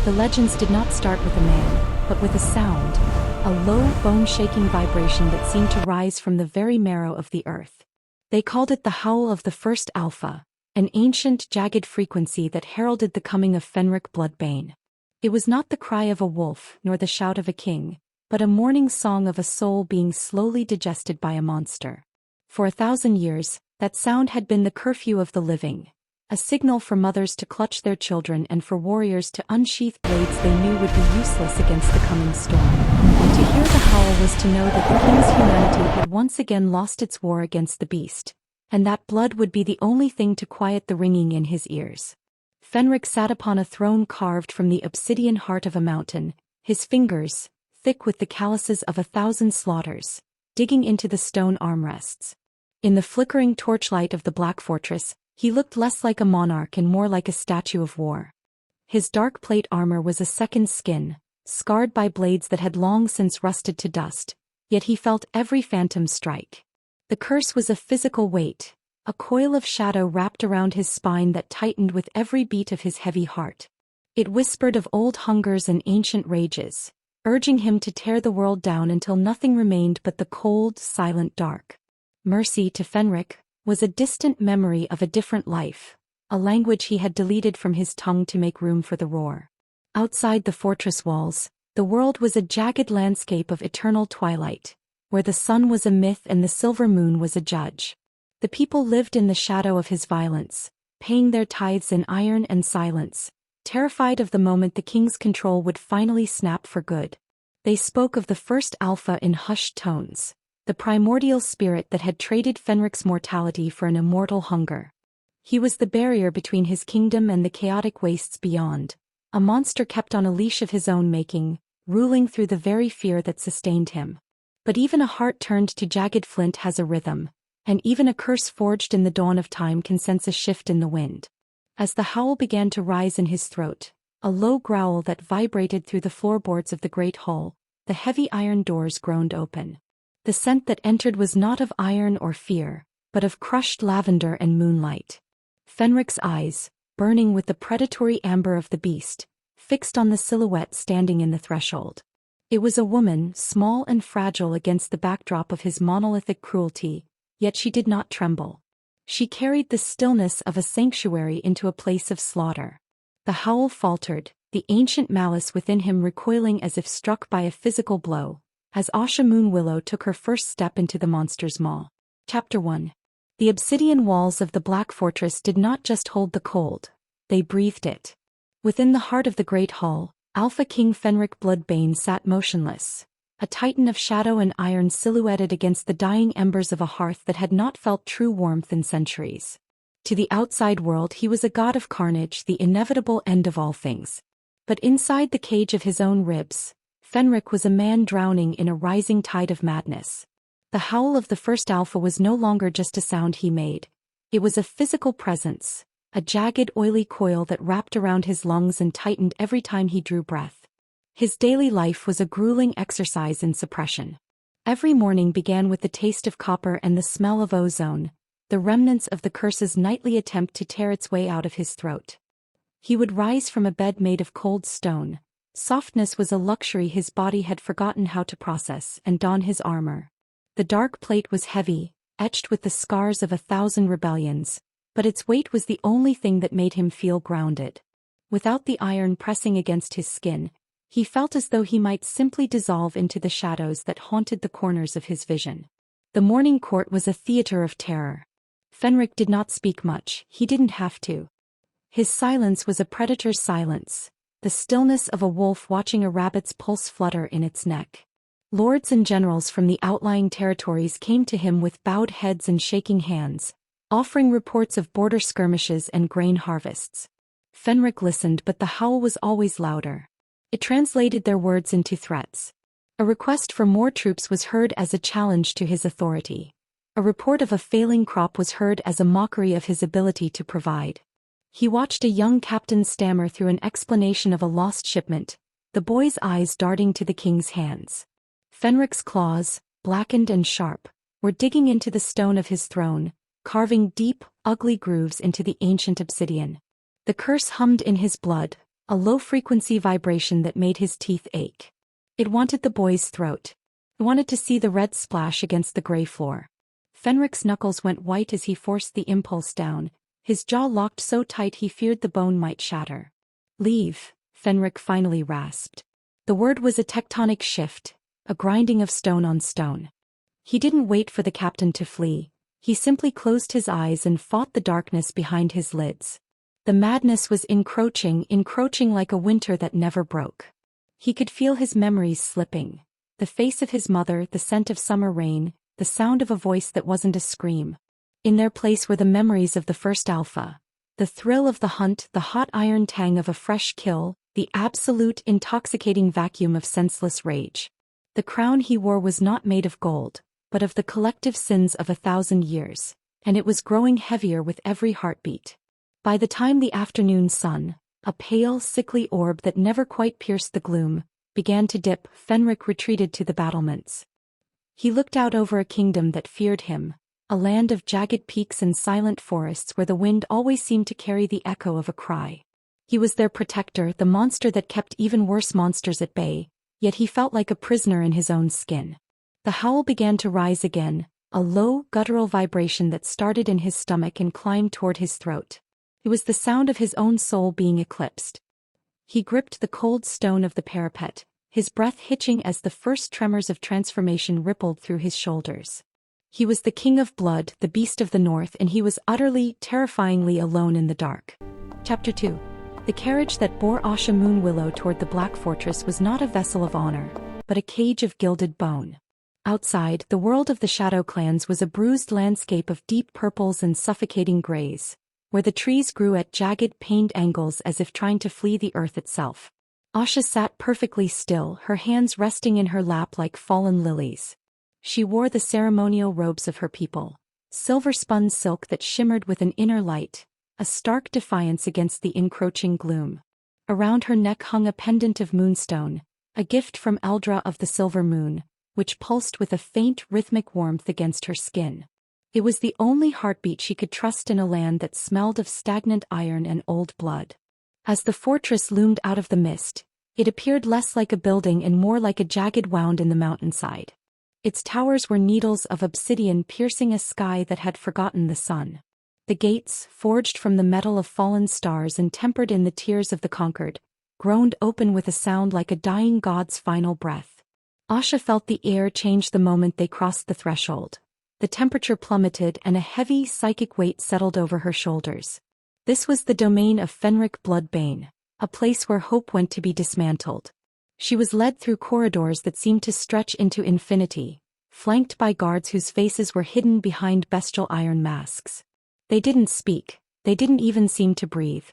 The legends did not start with a man, but with a sound, a low, bone-shaking vibration that seemed to rise from the very marrow of the earth. They called it the howl of the first Alpha, an ancient, jagged frequency that heralded the coming of Fenric Bloodbane. It was not the cry of a wolf nor the shout of a king, but a mourning song of a soul being slowly digested by a monster. For 1,000 years, that sound had been the curfew of the living, a signal for mothers to clutch their children and for warriors to unsheath blades they knew would be useless against the coming storm. To hear the howl was to know that the king's humanity had once again lost its war against the beast, and that blood would be the only thing to quiet the ringing in his ears. Fenric sat upon a throne carved from the obsidian heart of a mountain, his fingers, thick with the calluses of 1,000 slaughters, digging into the stone armrests. In the flickering torchlight of the Black Fortress, he looked less like a monarch and more like a statue of war. His dark plate armor was a second skin, scarred by blades that had long since rusted to dust, yet he felt every phantom strike. The curse was a physical weight, a coil of shadow wrapped around his spine that tightened with every beat of his heavy heart. It whispered of old hungers and ancient rages, urging him to tear the world down until nothing remained but the cold, silent dark. Mercy to Fenric was a distant memory of a different life, a language he had deleted from his tongue to make room for the roar. Outside the fortress walls, the world was a jagged landscape of eternal twilight, where the sun was a myth and the silver moon was a judge. The people lived in the shadow of his violence, paying their tithes in iron and silence, terrified of the moment the king's control would finally snap for good. They spoke of the first Alpha in hushed tones, the primordial spirit that had traded Fenric's mortality for an immortal hunger. He was the barrier between his kingdom and the chaotic wastes beyond, a monster kept on a leash of his own making, ruling through the very fear that sustained him. But even a heart turned to jagged flint has a rhythm, and even a curse forged in the dawn of time can sense a shift in the wind. As the howl began to rise in his throat, a low growl that vibrated through the floorboards of the great hall, the heavy iron doors groaned open. The scent that entered was not of iron or fear, but of crushed lavender and moonlight. Fenric's eyes, burning with the predatory amber of the beast, fixed on the silhouette standing in the threshold. It was a woman, small and fragile against the backdrop of his monolithic cruelty, yet she did not tremble. She carried the stillness of a sanctuary into a place of slaughter. The howl faltered, the ancient malice within him recoiling as if struck by a physical blow, as Asha Moonwillow took her first step into the monster's maw. Chapter 1. The obsidian walls of the Black Fortress did not just hold the cold, they breathed it. Within the heart of the great hall, Alpha King Fenric Bloodbane sat motionless, a titan of shadow and iron silhouetted against the dying embers of a hearth that had not felt true warmth in centuries. To the outside world he was a god of carnage, the inevitable end of all things. But inside the cage of his own ribs, Fenric was a man drowning in a rising tide of madness. The howl of the first Alpha was no longer just a sound he made. It was a physical presence, a jagged oily coil that wrapped around his lungs and tightened every time he drew breath. His daily life was a grueling exercise in suppression. Every morning began with the taste of copper and the smell of ozone, the remnants of the curse's nightly attempt to tear its way out of his throat. He would rise from a bed made of cold stone. Softness was a luxury his body had forgotten how to process, and don his armor. The dark plate was heavy, etched with the scars of 1,000 rebellions, but its weight was the only thing that made him feel grounded. Without the iron pressing against his skin, he felt as though he might simply dissolve into the shadows that haunted the corners of his vision. The morning court was a theater of terror. Fenric did not speak much, he didn't have to. His silence was a predator's silence, the stillness of a wolf watching a rabbit's pulse flutter in its neck. Lords and generals from the outlying territories came to him with bowed heads and shaking hands, offering reports of border skirmishes and grain harvests. Fenric listened, but the howl was always louder. It translated their words into threats. A request for more troops was heard as a challenge to his authority. A report of a failing crop was heard as a mockery of his ability to provide. He watched a young captain stammer through an explanation of a lost shipment, the boy's eyes darting to the king's hands. Fenric's claws, blackened and sharp, were digging into the stone of his throne, carving deep, ugly grooves into the ancient obsidian. The curse hummed in his blood, a low-frequency vibration that made his teeth ache. It wanted the boy's throat. It wanted to see the red splash against the gray floor. Fenric's knuckles went white as he forced the impulse down, his jaw locked so tight he feared the bone might shatter. "Leave," Fenric finally rasped. The word was a tectonic shift, a grinding of stone on stone. He didn't wait for the captain to flee. He simply closed his eyes and fought the darkness behind his lids. The madness was encroaching like a winter that never broke. He could feel his memories slipping. The face of his mother, the scent of summer rain, the sound of a voice that wasn't a scream. In their place were the memories of the first alpha. The thrill of the hunt, the hot iron tang of a fresh kill, the absolute intoxicating vacuum of senseless rage. The crown he wore was not made of gold, but of the collective sins of 1,000 years, and it was growing heavier with every heartbeat. By the time the afternoon sun, a pale, sickly orb that never quite pierced the gloom, began to dip, Fenric retreated to the battlements. He looked out over a kingdom that feared him, a land of jagged peaks and silent forests where the wind always seemed to carry the echo of a cry. He was their protector, the monster that kept even worse monsters at bay, yet he felt like a prisoner in his own skin. The howl began to rise again, a low, guttural vibration that started in his stomach and climbed toward his throat. It was the sound of his own soul being eclipsed. He gripped the cold stone of the parapet, his breath hitching as the first tremors of transformation rippled through his shoulders. He was the king of blood, the beast of the north, and he was utterly, terrifyingly alone in the dark. Chapter 2. The carriage that bore Asha Moonwillow toward the Black Fortress was not a vessel of honor, but a cage of gilded bone. Outside, the world of the Shadow Clans was a bruised landscape of deep purples and suffocating grays, where the trees grew at jagged, pained angles as if trying to flee the earth itself. Asha sat perfectly still, her hands resting in her lap like fallen lilies. She wore the ceremonial robes of her people, silver-spun silk that shimmered with an inner light, a stark defiance against the encroaching gloom. Around her neck hung a pendant of moonstone, a gift from Eldra of the Silver Moon, which pulsed with a faint, rhythmic warmth against her skin. It was the only heartbeat she could trust in a land that smelled of stagnant iron and old blood. As the fortress loomed out of the mist, it appeared less like a building and more like a jagged wound in the mountainside. Its towers were needles of obsidian piercing a sky that had forgotten the sun. The gates, forged from the metal of fallen stars and tempered in the tears of the conquered, groaned open with a sound like a dying god's final breath. Asha felt the air change the moment they crossed the threshold. The temperature plummeted and a heavy psychic weight settled over her shoulders. This was the domain of Fenric Bloodbane, a place where hope went to be dismantled. She was led through corridors that seemed to stretch into infinity, flanked by guards whose faces were hidden behind bestial iron masks. They didn't speak, they didn't even seem to breathe.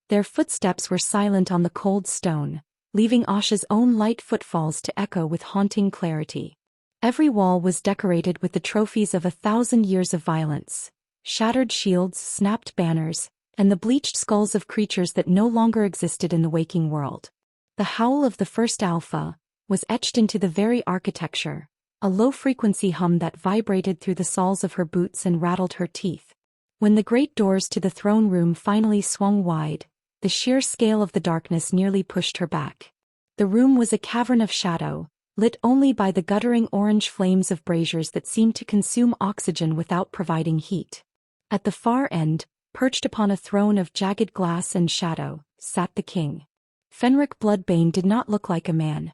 Their footsteps were silent on the cold stone, leaving Asha's own light footfalls to echo with haunting clarity. Every wall was decorated with the trophies of 1,000 years of violence, shattered shields, snapped banners, and the bleached skulls of creatures that no longer existed in the waking world. The howl of the first alpha was etched into the very architecture, a low-frequency hum that vibrated through the soles of her boots and rattled her teeth. When the great doors to the throne room finally swung wide, the sheer scale of the darkness nearly pushed her back. The room was a cavern of shadow, lit only by the guttering orange flames of braziers that seemed to consume oxygen without providing heat. At the far end, perched upon a throne of jagged glass and shadow, sat the king. Fenric Bloodbane did not look like a man.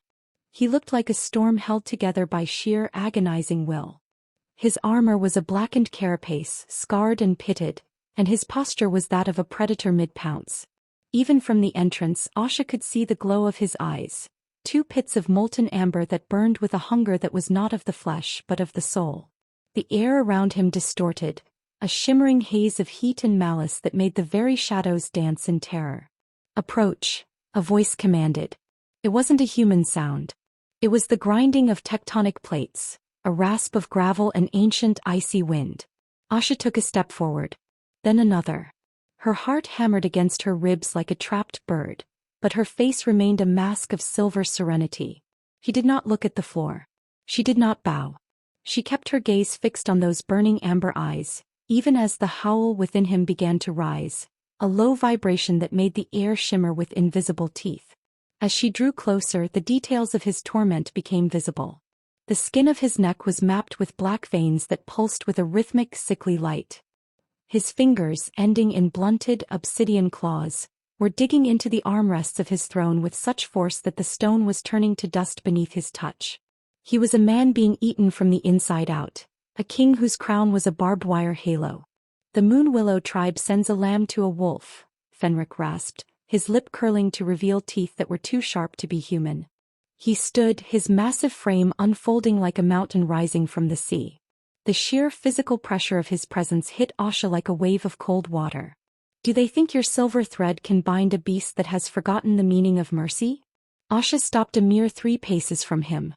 He looked like a storm held together by sheer agonizing will. His armor was a blackened carapace, scarred and pitted, and his posture was that of a predator mid-pounce. Even from the entrance, Asha could see the glow of his eyes, two pits of molten amber that burned with a hunger that was not of the flesh but of the soul. The air around him distorted, a shimmering haze of heat and malice that made the very shadows dance in terror. "Approach," a voice commanded. It wasn't a human sound. It was the grinding of tectonic plates, a rasp of gravel and ancient icy wind. Asha took a step forward. Then another. Her heart hammered against her ribs like a trapped bird, but her face remained a mask of silver serenity. He did not look at the floor. She did not bow. She kept her gaze fixed on those burning amber eyes, even as the howl within him began to rise, a low vibration that made the air shimmer with invisible teeth. As she drew closer, the details of his torment became visible. The skin of his neck was mapped with black veins that pulsed with a rhythmic, sickly light. His fingers, ending in blunted, obsidian claws, were digging into the armrests of his throne with such force that the stone was turning to dust beneath his touch. He was a man being eaten from the inside out, a king whose crown was a barbed wire halo. "The Moon Willow tribe sends a lamb to a wolf," Fenric rasped, his lip curling to reveal teeth that were too sharp to be human. He stood, his massive frame unfolding like a mountain rising from the sea. The sheer physical pressure of his presence hit Asha like a wave of cold water. "Do they think your silver thread can bind a beast that has forgotten the meaning of mercy?" Asha stopped a mere 3 paces from him.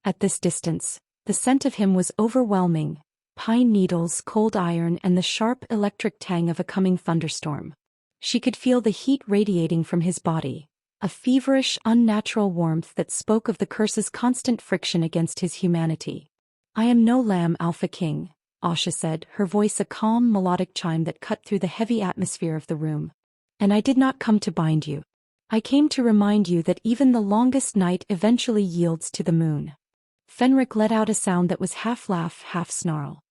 At this distance, the scent of him was overwhelming: pine needles, cold iron, and the sharp electric tang of a coming thunderstorm. She could feel the heat radiating from his body, a feverish, unnatural warmth that spoke of the curse's constant friction against his humanity. "I am no lamb, Alpha King," Asha said, her voice a calm, melodic chime that cut through the heavy atmosphere of the room. "And I did not come to bind you. I came to remind you that even the longest night eventually yields to the moon." Fenric let out a sound that was half laugh, half snarl.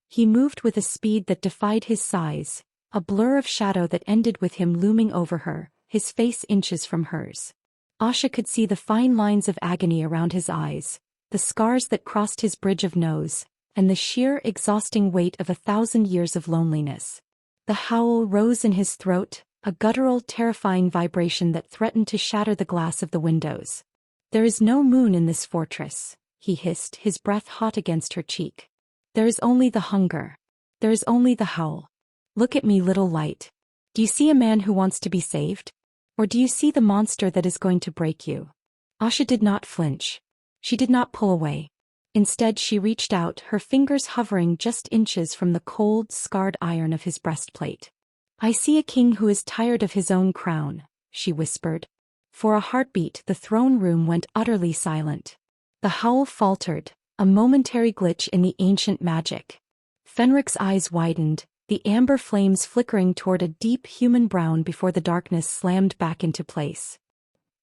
He moved with a speed that defied his size, a blur of shadow that ended with him looming over her, his face inches from hers. Asha could see the fine lines of agony around his eyes, the scars that crossed his bridge of nose, and the sheer, exhausting weight of 1,000 years of loneliness. The howl rose in his throat, a guttural, terrifying vibration that threatened to shatter the glass of the windows. "There is no moon in this fortress," he hissed, his breath hot against her cheek. "There is only the hunger. There is only the howl. Look at me, little light. Do you see a man who wants to be saved? Or do you see the monster that is going to break you?" Asha did not flinch. She did not pull away. Instead, she reached out, her fingers hovering just inches from the cold, scarred iron of his breastplate. "I see a king who is tired of his own crown," she whispered. For a heartbeat, the throne room went utterly silent. The howl faltered, a momentary glitch in the ancient magic. Fenric's eyes widened, the amber flames flickering toward a deep human brown before the darkness slammed back into place.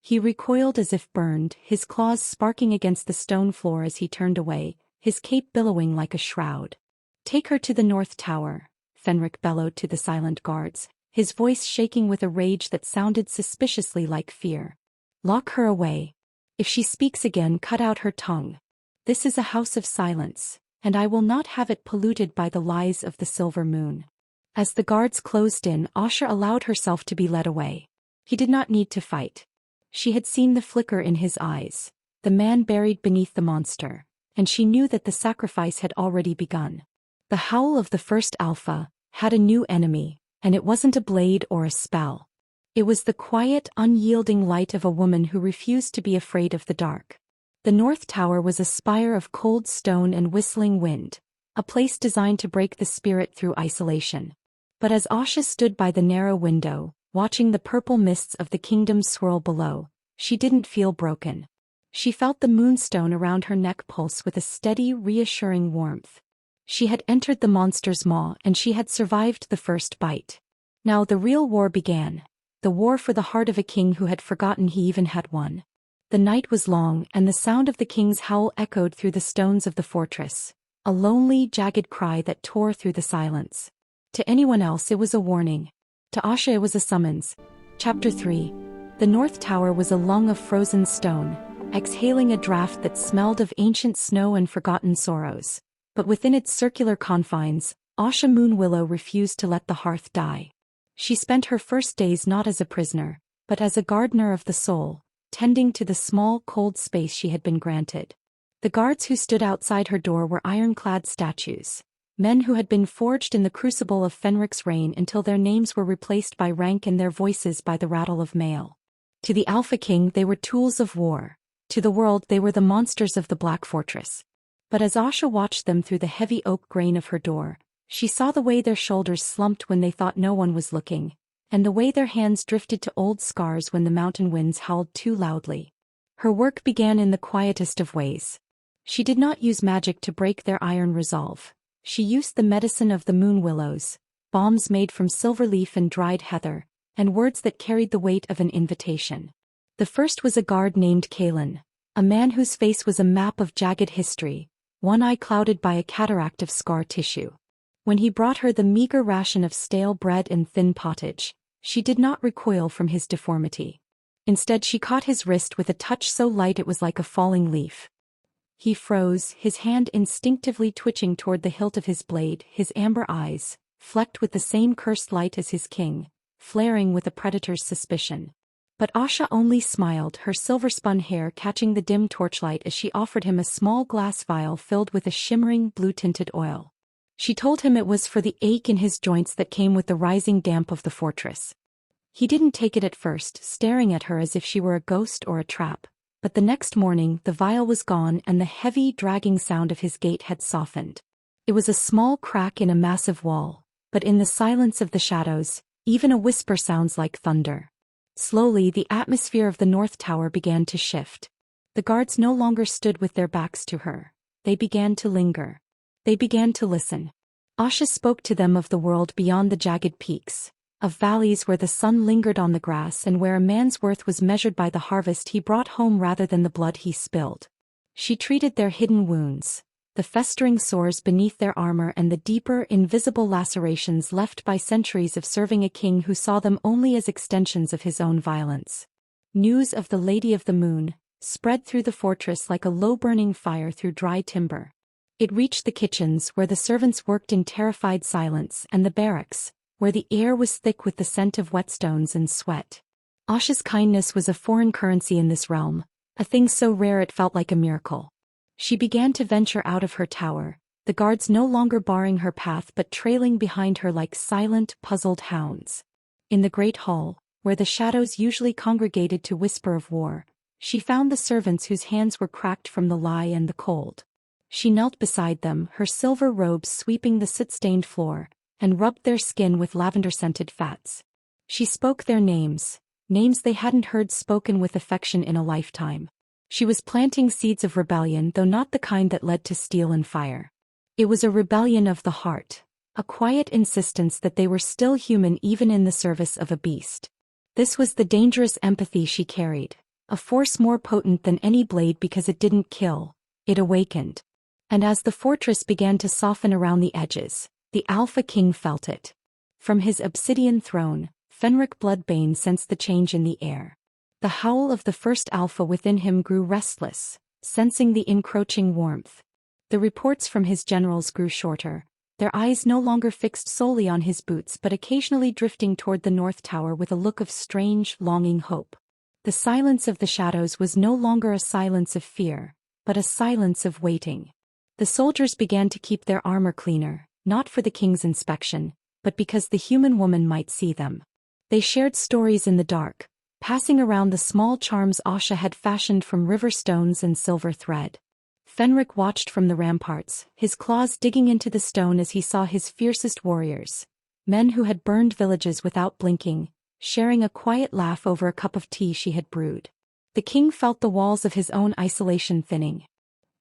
He recoiled as if burned, his claws sparking against the stone floor as he turned away, his cape billowing like a shroud. "Take her to the North Tower," Fenric bellowed to the silent guards, his voice shaking with a rage that sounded suspiciously like fear. "Lock her away. If she speaks again, cut out her tongue. This is a house of silence, and I will not have it polluted by the lies of the silver moon." As the guards closed in, Asha allowed herself to be led away. He did not need to fight. She had seen the flicker in his eyes, the man buried beneath the monster, and she knew that the sacrifice had already begun. The howl of the first Alpha had a new enemy, and it wasn't a blade or a spell. It was the quiet, unyielding light of a woman who refused to be afraid of the dark. The North Tower was a spire of cold stone and whistling wind, a place designed to break the spirit through isolation. But as Asha stood by the narrow window, watching the purple mists of the kingdom swirl below, she didn't feel broken. She felt the moonstone around her neck pulse with a steady, reassuring warmth. She had entered the monster's maw and she had survived the first bite. Now the real war began, the war for the heart of a king who had forgotten he even had one. The night was long and the sound of the king's howl echoed through the stones of the fortress, a lonely, jagged cry that tore through the silence. To anyone else it was a warning. To Asha it was a summons. Chapter 3. The North Tower was a lung of frozen stone, exhaling a draft that smelled of ancient snow and forgotten sorrows. But within its circular confines, Asha Moonwillow refused to let the hearth die. She spent her first days not as a prisoner, but as a gardener of the soul, tending to the small, cold space she had been granted. The guards who stood outside her door were ironclad statues, men who had been forged in the crucible of Fenric's reign until their names were replaced by rank and their voices by the rattle of mail. To the Alpha King they were tools of war, to the world they were the monsters of the Black Fortress. But as Asha watched them through the heavy oak grain of her door, she saw the way their shoulders slumped when they thought no one was looking, and the way their hands drifted to old scars when the mountain winds howled too loudly. Her work began in the quietest of ways. She did not use magic to break their iron resolve. She used the medicine of the moon willows, bombs made from silver leaf and dried heather, and words that carried the weight of an invitation. The first was a guard named Kalen, a man whose face was a map of jagged history, one eye clouded by a cataract of scar tissue. When he brought her the meager ration of stale bread and thin pottage, she did not recoil from his deformity. Instead, she caught his wrist with a touch so light it was like a falling leaf. He froze, his hand instinctively twitching toward the hilt of his blade, his amber eyes, flecked with the same cursed light as his king, flaring with a predator's suspicion. But Asha only smiled, her silver-spun hair catching the dim torchlight as she offered him a small glass vial filled with a shimmering blue-tinted oil. She told him it was for the ache in his joints that came with the rising damp of the fortress. He didn't take it at first, staring at her as if she were a ghost or a trap, but the next morning the vial was gone and the heavy, dragging sound of his gait had softened. It was a small crack in a massive wall, but in the silence of the shadows, even a whisper sounds like thunder. Slowly the atmosphere of the North Tower began to shift. The guards no longer stood with their backs to her. They began to linger. They began to listen. Asha spoke to them of the world beyond the jagged peaks, of valleys where the sun lingered on the grass and where a man's worth was measured by the harvest he brought home rather than the blood he spilled. She treated their hidden wounds, the festering sores beneath their armor and the deeper, invisible lacerations left by centuries of serving a king who saw them only as extensions of his own violence. News of the Lady of the Moon spread through the fortress like a low-burning fire through dry timber. It reached the kitchens where the servants worked in terrified silence and the barracks, where the air was thick with the scent of whetstones and sweat. Asha's kindness was a foreign currency in this realm, a thing so rare it felt like a miracle. She began to venture out of her tower, the guards no longer barring her path but trailing behind her like silent, puzzled hounds. In the great hall, where the shadows usually congregated to whisper of war, she found the servants whose hands were cracked from the lie and the cold. She knelt beside them, her silver robes sweeping the soot-stained floor, and rubbed their skin with lavender-scented fats. She spoke their names, names they hadn't heard spoken with affection in a lifetime. She was planting seeds of rebellion, though not the kind that led to steel and fire. It was a rebellion of the heart, a quiet insistence that they were still human even in the service of a beast. This was the dangerous empathy she carried, a force more potent than any blade because it didn't kill, it awakened. And as the fortress began to soften around the edges, the Alpha King felt it. From his obsidian throne, Fenric Bloodbane sensed the change in the air. The howl of the first Alpha within him grew restless, sensing the encroaching warmth. The reports from his generals grew shorter, their eyes no longer fixed solely on his boots but occasionally drifting toward the North Tower with a look of strange, longing hope. The silence of the shadows was no longer a silence of fear, but a silence of waiting. The soldiers began to keep their armor cleaner, not for the king's inspection, but because the human woman might see them. They shared stories in the dark, passing around the small charms Asha had fashioned from river stones and silver thread. Fenric watched from the ramparts, his claws digging into the stone as he saw his fiercest warriors, men who had burned villages without blinking, sharing a quiet laugh over a cup of tea she had brewed. The king felt the walls of his own isolation thinning.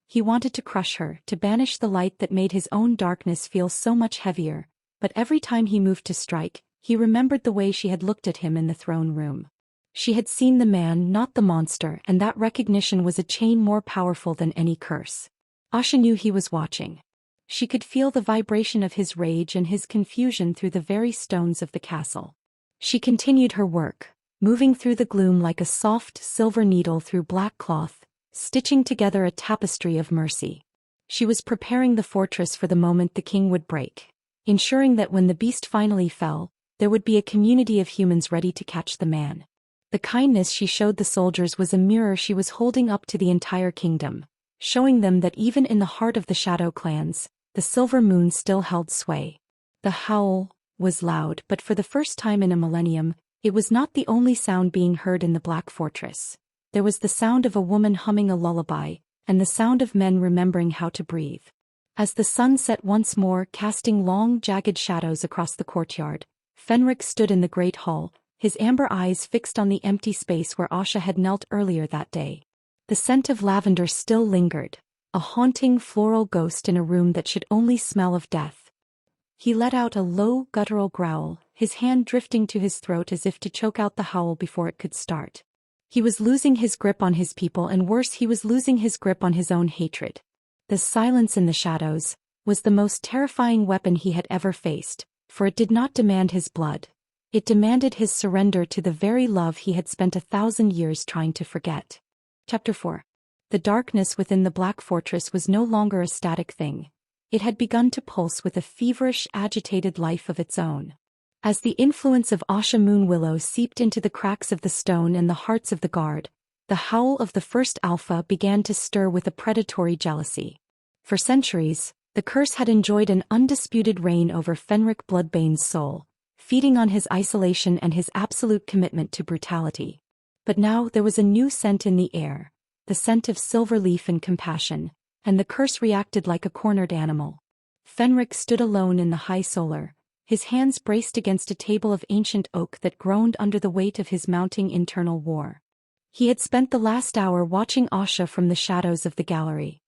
He wanted to crush her, to banish the light that made his own darkness feel so much heavier, but every time he moved to strike, he remembered the way she had looked at him in the throne room. She had seen the man, not the monster, and that recognition was a chain more powerful than any curse. Asha knew he was watching. She could feel the vibration of his rage and his confusion through the very stones of the castle. She continued her work, moving through the gloom like a soft silver needle through black cloth, stitching together a tapestry of mercy. She was preparing the fortress for the moment the king would break, ensuring that when the beast finally fell, there would be a community of humans ready to catch the man. The kindness she showed the soldiers was a mirror she was holding up to the entire kingdom, showing them that even in the heart of the Shadow clans, the Silver Moon still held sway. The howl was loud, but for the first time in a millennium, it was not the only sound being heard in the Black Fortress. There was the sound of a woman humming a lullaby, and the sound of men remembering how to breathe. As the sun set once more, casting long, jagged shadows across the courtyard, Fenric stood in the great hall, his amber eyes fixed on the empty space where Asha had knelt earlier that day. The scent of lavender still lingered, a haunting floral ghost in a room that should only smell of death. He let out a low, guttural growl, his hand drifting to his throat as if to choke out the howl before it could start. He was losing his grip on his people, and worse, he was losing his grip on his own hatred. The silence in the shadows was the most terrifying weapon he had ever faced, for it did not demand his blood. It demanded his surrender to the very love he had spent 1,000 years trying to forget. Chapter 4. The darkness within the Black Fortress was no longer a static thing. It had begun to pulse with a feverish, agitated life of its own. As the influence of Asha Moonwillow seeped into the cracks of the stone and the hearts of the guard, the howl of the first Alpha began to stir with a predatory jealousy. For centuries, the curse had enjoyed an undisputed reign over Fenric Bloodbane's soul, feeding on his isolation and his absolute commitment to brutality. But now there was a new scent in the air, the scent of silver leaf and compassion, and the curse reacted like a cornered animal. Fenric stood alone in the high solar, his hands braced against a table of ancient oak that groaned under the weight of his mounting internal war. He had spent the last hour watching Asha from the shadows of the gallery.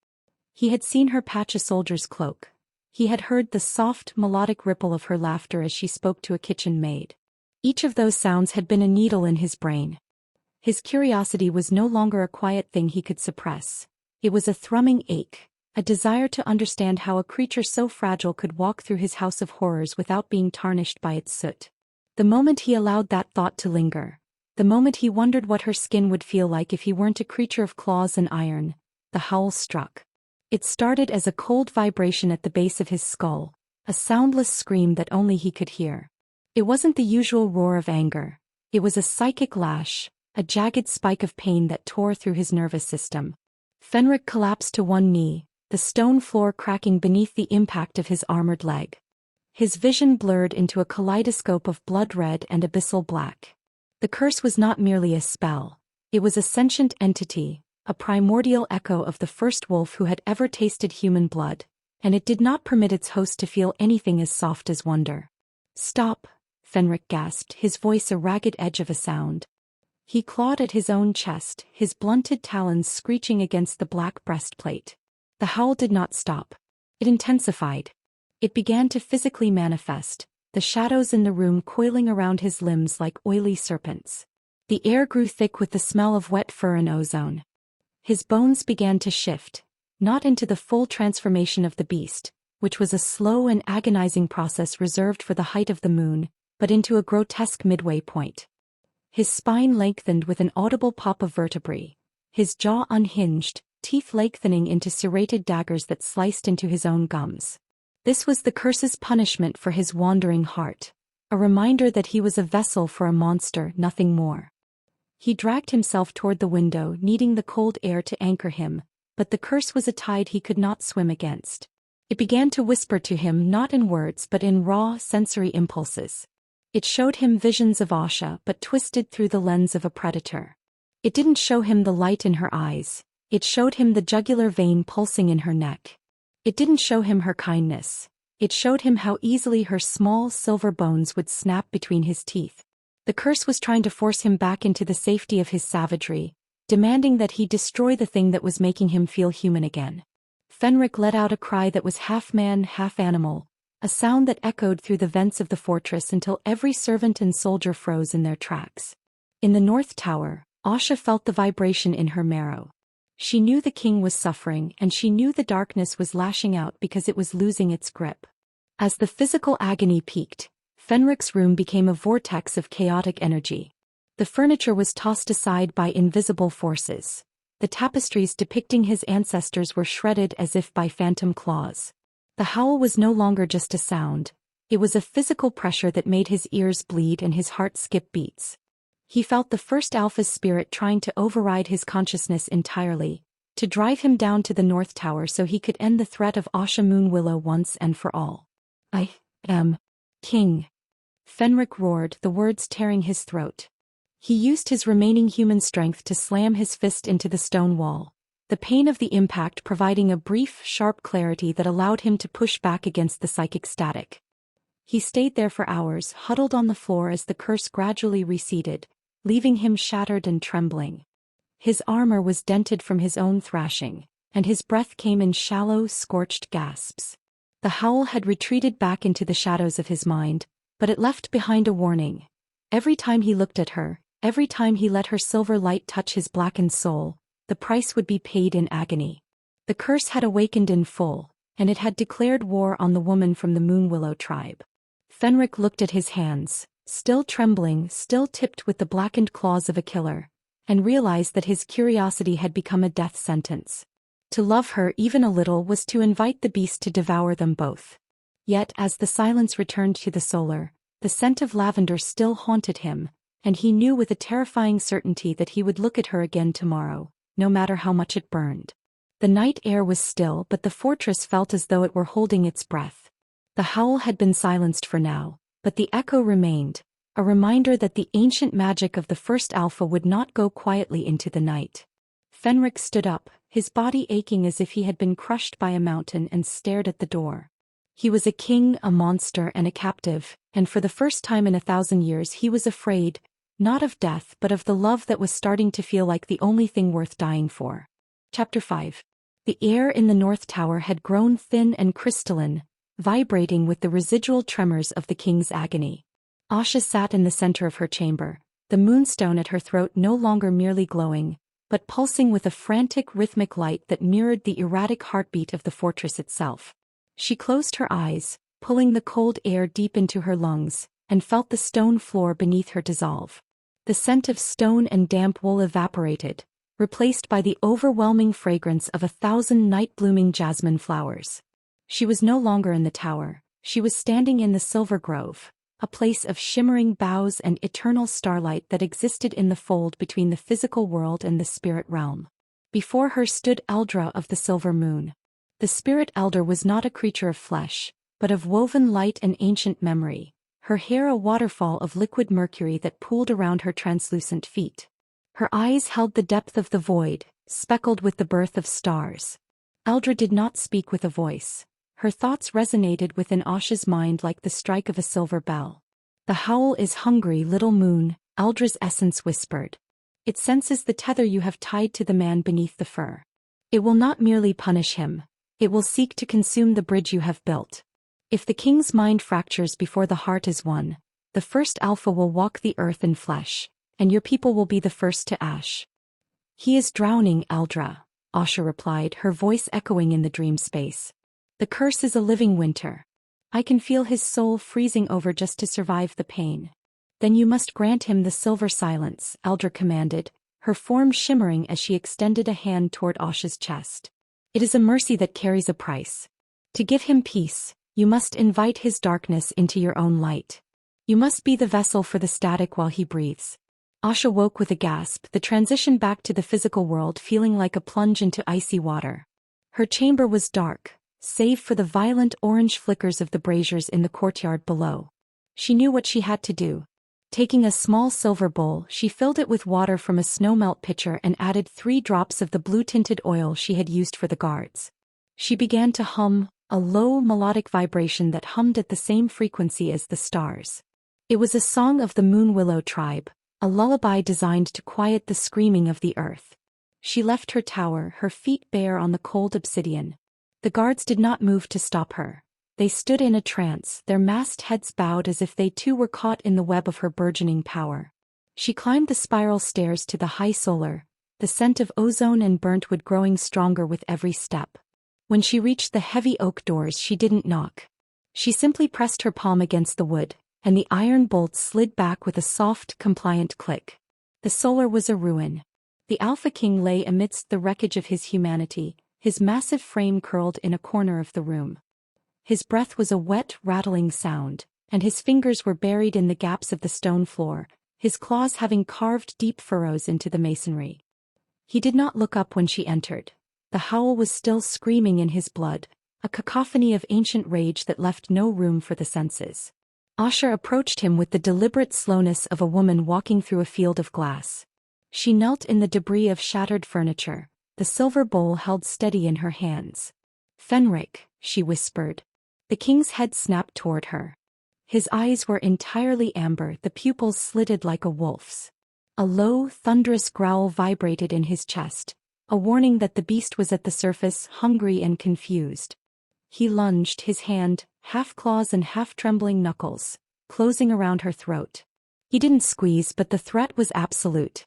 He had seen her patch a soldier's cloak. He had heard the soft, melodic ripple of her laughter as she spoke to a kitchen maid. Each of those sounds had been a needle in his brain. His curiosity was no longer a quiet thing he could suppress. It was a thrumming ache, a desire to understand how a creature so fragile could walk through his house of horrors without being tarnished by its soot. The moment he allowed that thought to linger, the moment he wondered what her skin would feel like if he weren't a creature of claws and iron, the howl struck. It started as a cold vibration at the base of his skull, a soundless scream that only he could hear. It wasn't the usual roar of anger. It was a psychic lash, a jagged spike of pain that tore through his nervous system. Fenric collapsed to one knee, the stone floor cracking beneath the impact of his armored leg. His vision blurred into a kaleidoscope of blood red and abyssal black. The curse was not merely a spell. It was a sentient entity, a primordial echo of the first wolf who had ever tasted human blood, and it did not permit its host to feel anything as soft as wonder. "Stop," Fenric gasped, his voice a ragged edge of a sound. He clawed at his own chest, his blunted talons screeching against the black breastplate. The howl did not stop. It intensified. It began to physically manifest, the shadows in the room coiling around his limbs like oily serpents. The air grew thick with the smell of wet fur and ozone. His bones began to shift, not into the full transformation of the beast, which was a slow and agonizing process reserved for the height of the moon, but into a grotesque midway point. His spine lengthened with an audible pop of vertebrae. His jaw unhinged, teeth lengthening into serrated daggers that sliced into his own gums. This was the curse's punishment for his wandering heart, a reminder that he was a vessel for a monster, nothing more. He dragged himself toward the window, needing the cold air to anchor him, but the curse was a tide he could not swim against. It began to whisper to him not in words but in raw, sensory impulses. It showed him visions of Asha but twisted through the lens of a predator. It didn't show him the light in her eyes. It showed him the jugular vein pulsing in her neck. It didn't show him her kindness. It showed him how easily her small silver bones would snap between his teeth. The curse was trying to force him back into the safety of his savagery, demanding that he destroy the thing that was making him feel human again. Fenric let out a cry that was half man, half animal, a sound that echoed through the vents of the fortress until every servant and soldier froze in their tracks. In the north tower, Asha felt the vibration in her marrow. She knew the king was suffering, and she knew the darkness was lashing out because it was losing its grip. As the physical agony peaked, Fenric's room became a vortex of chaotic energy. The furniture was tossed aside by invisible forces. The tapestries depicting his ancestors were shredded as if by phantom claws. The howl was no longer just a sound. It was a physical pressure that made his ears bleed and his heart skip beats. He felt the first Alpha's spirit trying to override his consciousness entirely, to drive him down to the North Tower so he could end the threat of Asha Moonwillow once and for all. "I am king," Fenric roared, the words tearing his throat. He used his remaining human strength to slam his fist into the stone wall, the pain of the impact providing a brief, sharp clarity that allowed him to push back against the psychic static. He stayed there for hours, huddled on the floor as the curse gradually receded, leaving him shattered and trembling. His armor was dented from his own thrashing, and his breath came in shallow, scorched gasps. The howl had retreated back into the shadows of his mind, but it left behind a warning. Every time he looked at her, every time he let her silver light touch his blackened soul, the price would be paid in agony. The curse had awakened in full, and it had declared war on the woman from the Moonwillow tribe. Fenric looked at his hands, still trembling, still tipped with the blackened claws of a killer, and realized that his curiosity had become a death sentence. To love her even a little was to invite the beast to devour them both. Yet as the silence returned to the solar, the scent of lavender still haunted him, and he knew with a terrifying certainty that he would look at her again tomorrow, no matter how much it burned. The night air was still, but the fortress felt as though it were holding its breath. The howl had been silenced for now, but the echo remained, a reminder that the ancient magic of the first alpha would not go quietly into the night. Fenric stood up, his body aching as if he had been crushed by a mountain, and stared at the door. He was a king, a monster, and a captive, and for the first time in 1,000 years he was afraid, not of death but of the love that was starting to feel like the only thing worth dying for. Chapter 5. The air in the North Tower had grown thin and crystalline, vibrating with the residual tremors of the king's agony. Asha sat in the center of her chamber, the moonstone at her throat no longer merely glowing, but pulsing with a frantic rhythmic light that mirrored the erratic heartbeat of the fortress itself. She closed her eyes, pulling the cold air deep into her lungs, and felt the stone floor beneath her dissolve. The scent of stone and damp wool evaporated, replaced by the overwhelming fragrance of 1,000 night-blooming jasmine flowers. She was no longer in the tower, she was standing in the Silver Grove, a place of shimmering boughs and eternal starlight that existed in the fold between the physical world and the spirit realm. Before her stood Eldra of the Silver Moon. The spirit elder was not a creature of flesh, but of woven light and ancient memory, her hair a waterfall of liquid mercury that pooled around her translucent feet. Her eyes held the depth of the void, speckled with the birth of stars. Eldra did not speak with a voice. Her thoughts resonated within Asha's mind like the strike of a silver bell. "The howl is hungry, little moon," Eldra's essence whispered. "It senses the tether you have tied to the man beneath the fur. It will not merely punish him. It will seek to consume the bridge you have built. If the king's mind fractures before the heart is won, the first alpha will walk the earth in flesh, and your people will be the first to ash." "He is drowning, Eldra," Asha replied, her voice echoing in the dream space. "The curse is a living winter. I can feel his soul freezing over just to survive the pain." "Then you must grant him the silver silence," Eldra commanded, her form shimmering as she extended a hand toward Asha's chest. "It is a mercy that carries a price. To give him peace, you must invite his darkness into your own light. You must be the vessel for the static while he breathes." Asha woke with a gasp, the transition back to the physical world feeling like a plunge into icy water. Her chamber was dark, save for the violent orange flickers of the braziers in the courtyard below. She knew what she had to do. Taking a small silver bowl, she filled it with water from a snowmelt pitcher and added 3 drops of the blue-tinted oil she had used for the guards. She began to hum, a low melodic vibration that hummed at the same frequency as the stars. It was a song of the Moonwillow tribe, a lullaby designed to quiet the screaming of the earth. She left her tower, her feet bare on the cold obsidian. The guards did not move to stop her. They stood in a trance, their masked heads bowed as if they too were caught in the web of her burgeoning power. She climbed the spiral stairs to the high solar, the scent of ozone and burnt wood growing stronger with every step. When she reached the heavy oak doors, she didn't knock. She simply pressed her palm against the wood, and the iron bolts slid back with a soft, compliant click. The solar was a ruin. The Alpha King lay amidst the wreckage of his humanity, his massive frame curled in a corner of the room. His breath was a wet, rattling sound, and his fingers were buried in the gaps of the stone floor, his claws having carved deep furrows into the masonry. He did not look up when she entered. The howl was still screaming in his blood, a cacophony of ancient rage that left no room for the senses. Asha approached him with the deliberate slowness of a woman walking through a field of glass. She knelt in the debris of shattered furniture, the silver bowl held steady in her hands. "Fenric," she whispered. The king's head snapped toward her. His eyes were entirely amber, the pupils slitted like a wolf's. A low, thunderous growl vibrated in his chest, a warning that the beast was at the surface, hungry and confused. He lunged, his hand, half claws and half trembling knuckles, closing around her throat. He didn't squeeze, but the threat was absolute.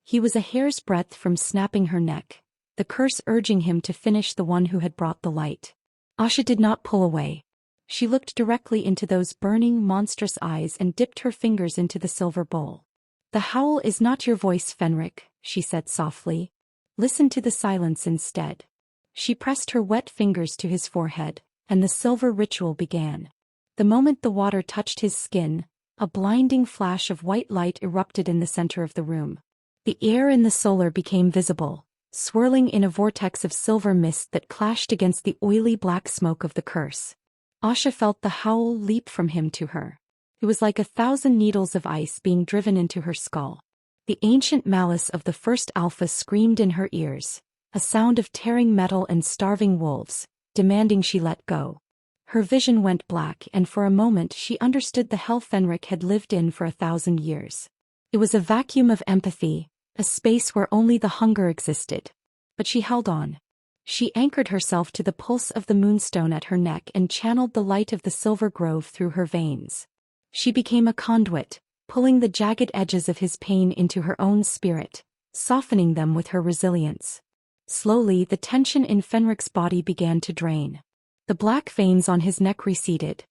He was a hair's breadth from snapping her neck, the curse urging him to finish the one who had brought the light. Asha did not pull away. She looked directly into those burning, monstrous eyes and dipped her fingers into the silver bowl. "The howl is not your voice, Fenric," she said softly. "Listen to the silence instead." She pressed her wet fingers to his forehead, and the silver ritual began. The moment the water touched his skin, a blinding flash of white light erupted in the center of the room. The air in the solar became visible, swirling in a vortex of silver mist that clashed against the oily black smoke of the curse. Asha felt the howl leap from him to her. It was like 1,000 needles of ice being driven into her skull. The ancient malice of the first Alpha screamed in her ears, a sound of tearing metal and starving wolves, demanding she let go. Her vision went black, and for a moment she understood the hell Fenric had lived in for 1,000 years. It was a vacuum of empathy, a space where only the hunger existed. But she held on. She anchored herself to the pulse of the moonstone at her neck and channeled the light of the silver grove through her veins. She became a conduit, pulling the jagged edges of his pain into her own spirit, softening them with her resilience. Slowly, the tension in Fenric's body began to drain. The black veins on his neck receded.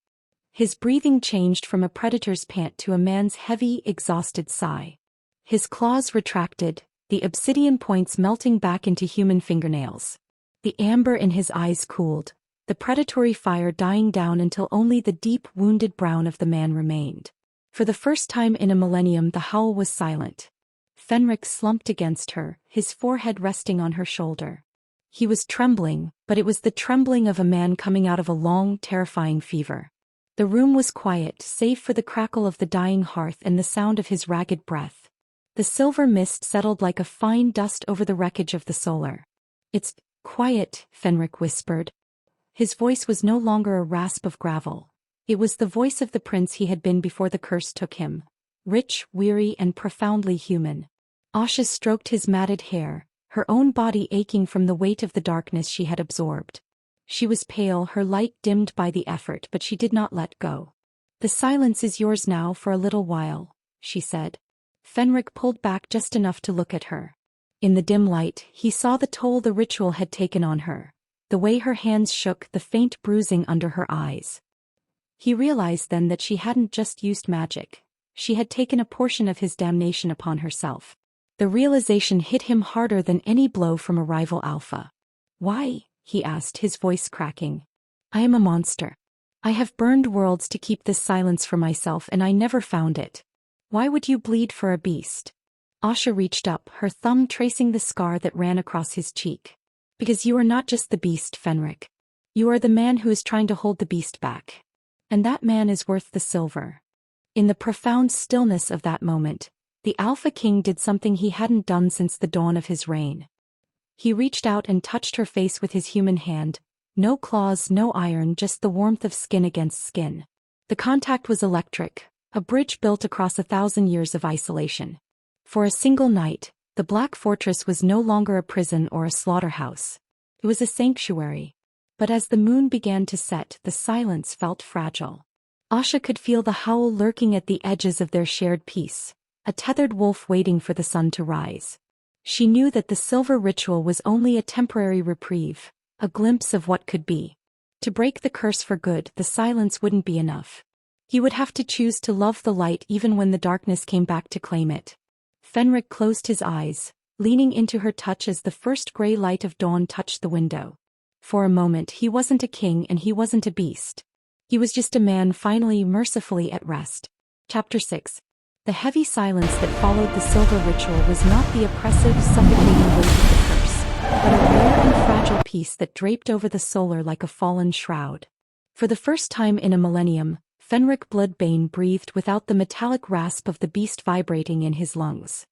His breathing changed from a predator's pant to a man's heavy, exhausted sigh. His claws retracted, the obsidian points melting back into human fingernails. The amber in his eyes cooled, the predatory fire dying down until only the deep, wounded brown of the man remained. For the first time in a millennium, the howl was silent. Fenric slumped against her, his forehead resting on her shoulder. He was trembling, but it was the trembling of a man coming out of a long, terrifying fever. The room was quiet, save for the crackle of the dying hearth and the sound of his ragged breath. The silver mist settled like a fine dust over the wreckage of the solar. "It's quiet," Fenric whispered. His voice was no longer a rasp of gravel. It was the voice of the prince he had been before the curse took him, rich, weary, and profoundly human. Asha stroked his matted hair, her own body aching from the weight of the darkness she had absorbed. She was pale, her light dimmed by the effort, but she did not let go. "The silence is yours now for a little while," she said. Fenric pulled back just enough to look at her. In the dim light, he saw the toll the ritual had taken on her, the way her hands shook, the faint bruising under her eyes. He realized then that she hadn't just used magic. She had taken a portion of his damnation upon herself. The realization hit him harder than any blow from a rival alpha. "Why?" he asked, his voice cracking. "I am a monster. I have burned worlds to keep this silence for myself, and I never found it. Why would you bleed for a beast?" Asha reached up, her thumb tracing the scar that ran across his cheek. "Because you are not just the beast, Fenric. You are the man who is trying to hold the beast back. And that man is worth the silver." In the profound stillness of that moment, the Alpha King did something he hadn't done since the dawn of his reign. He reached out and touched her face with his human hand. No claws, no iron, just the warmth of skin against skin. The contact was electric, a bridge built across 1,000 years of isolation. For a single night, the Black Fortress was no longer a prison or a slaughterhouse. It was a sanctuary. But as the moon began to set, the silence felt fragile. Asha could feel the howl lurking at the edges of their shared peace, a tethered wolf waiting for the sun to rise. She knew that the silver ritual was only a temporary reprieve, a glimpse of what could be. To break the curse for good, the silence wouldn't be enough. He would have to choose to love the light even when the darkness came back to claim it. Fenric closed his eyes, leaning into her touch as the first gray light of dawn touched the window. For a moment he wasn't a king and he wasn't a beast. He was just a man finally mercifully at rest. Chapter 6. The heavy silence that followed the silver ritual was not the oppressive, suffocating weight of the curse, but a rare and fragile peace that draped over the solar like a fallen shroud. For the first time in a millennium, Fenric Bloodbane breathed without the metallic rasp of the beast vibrating in his lungs.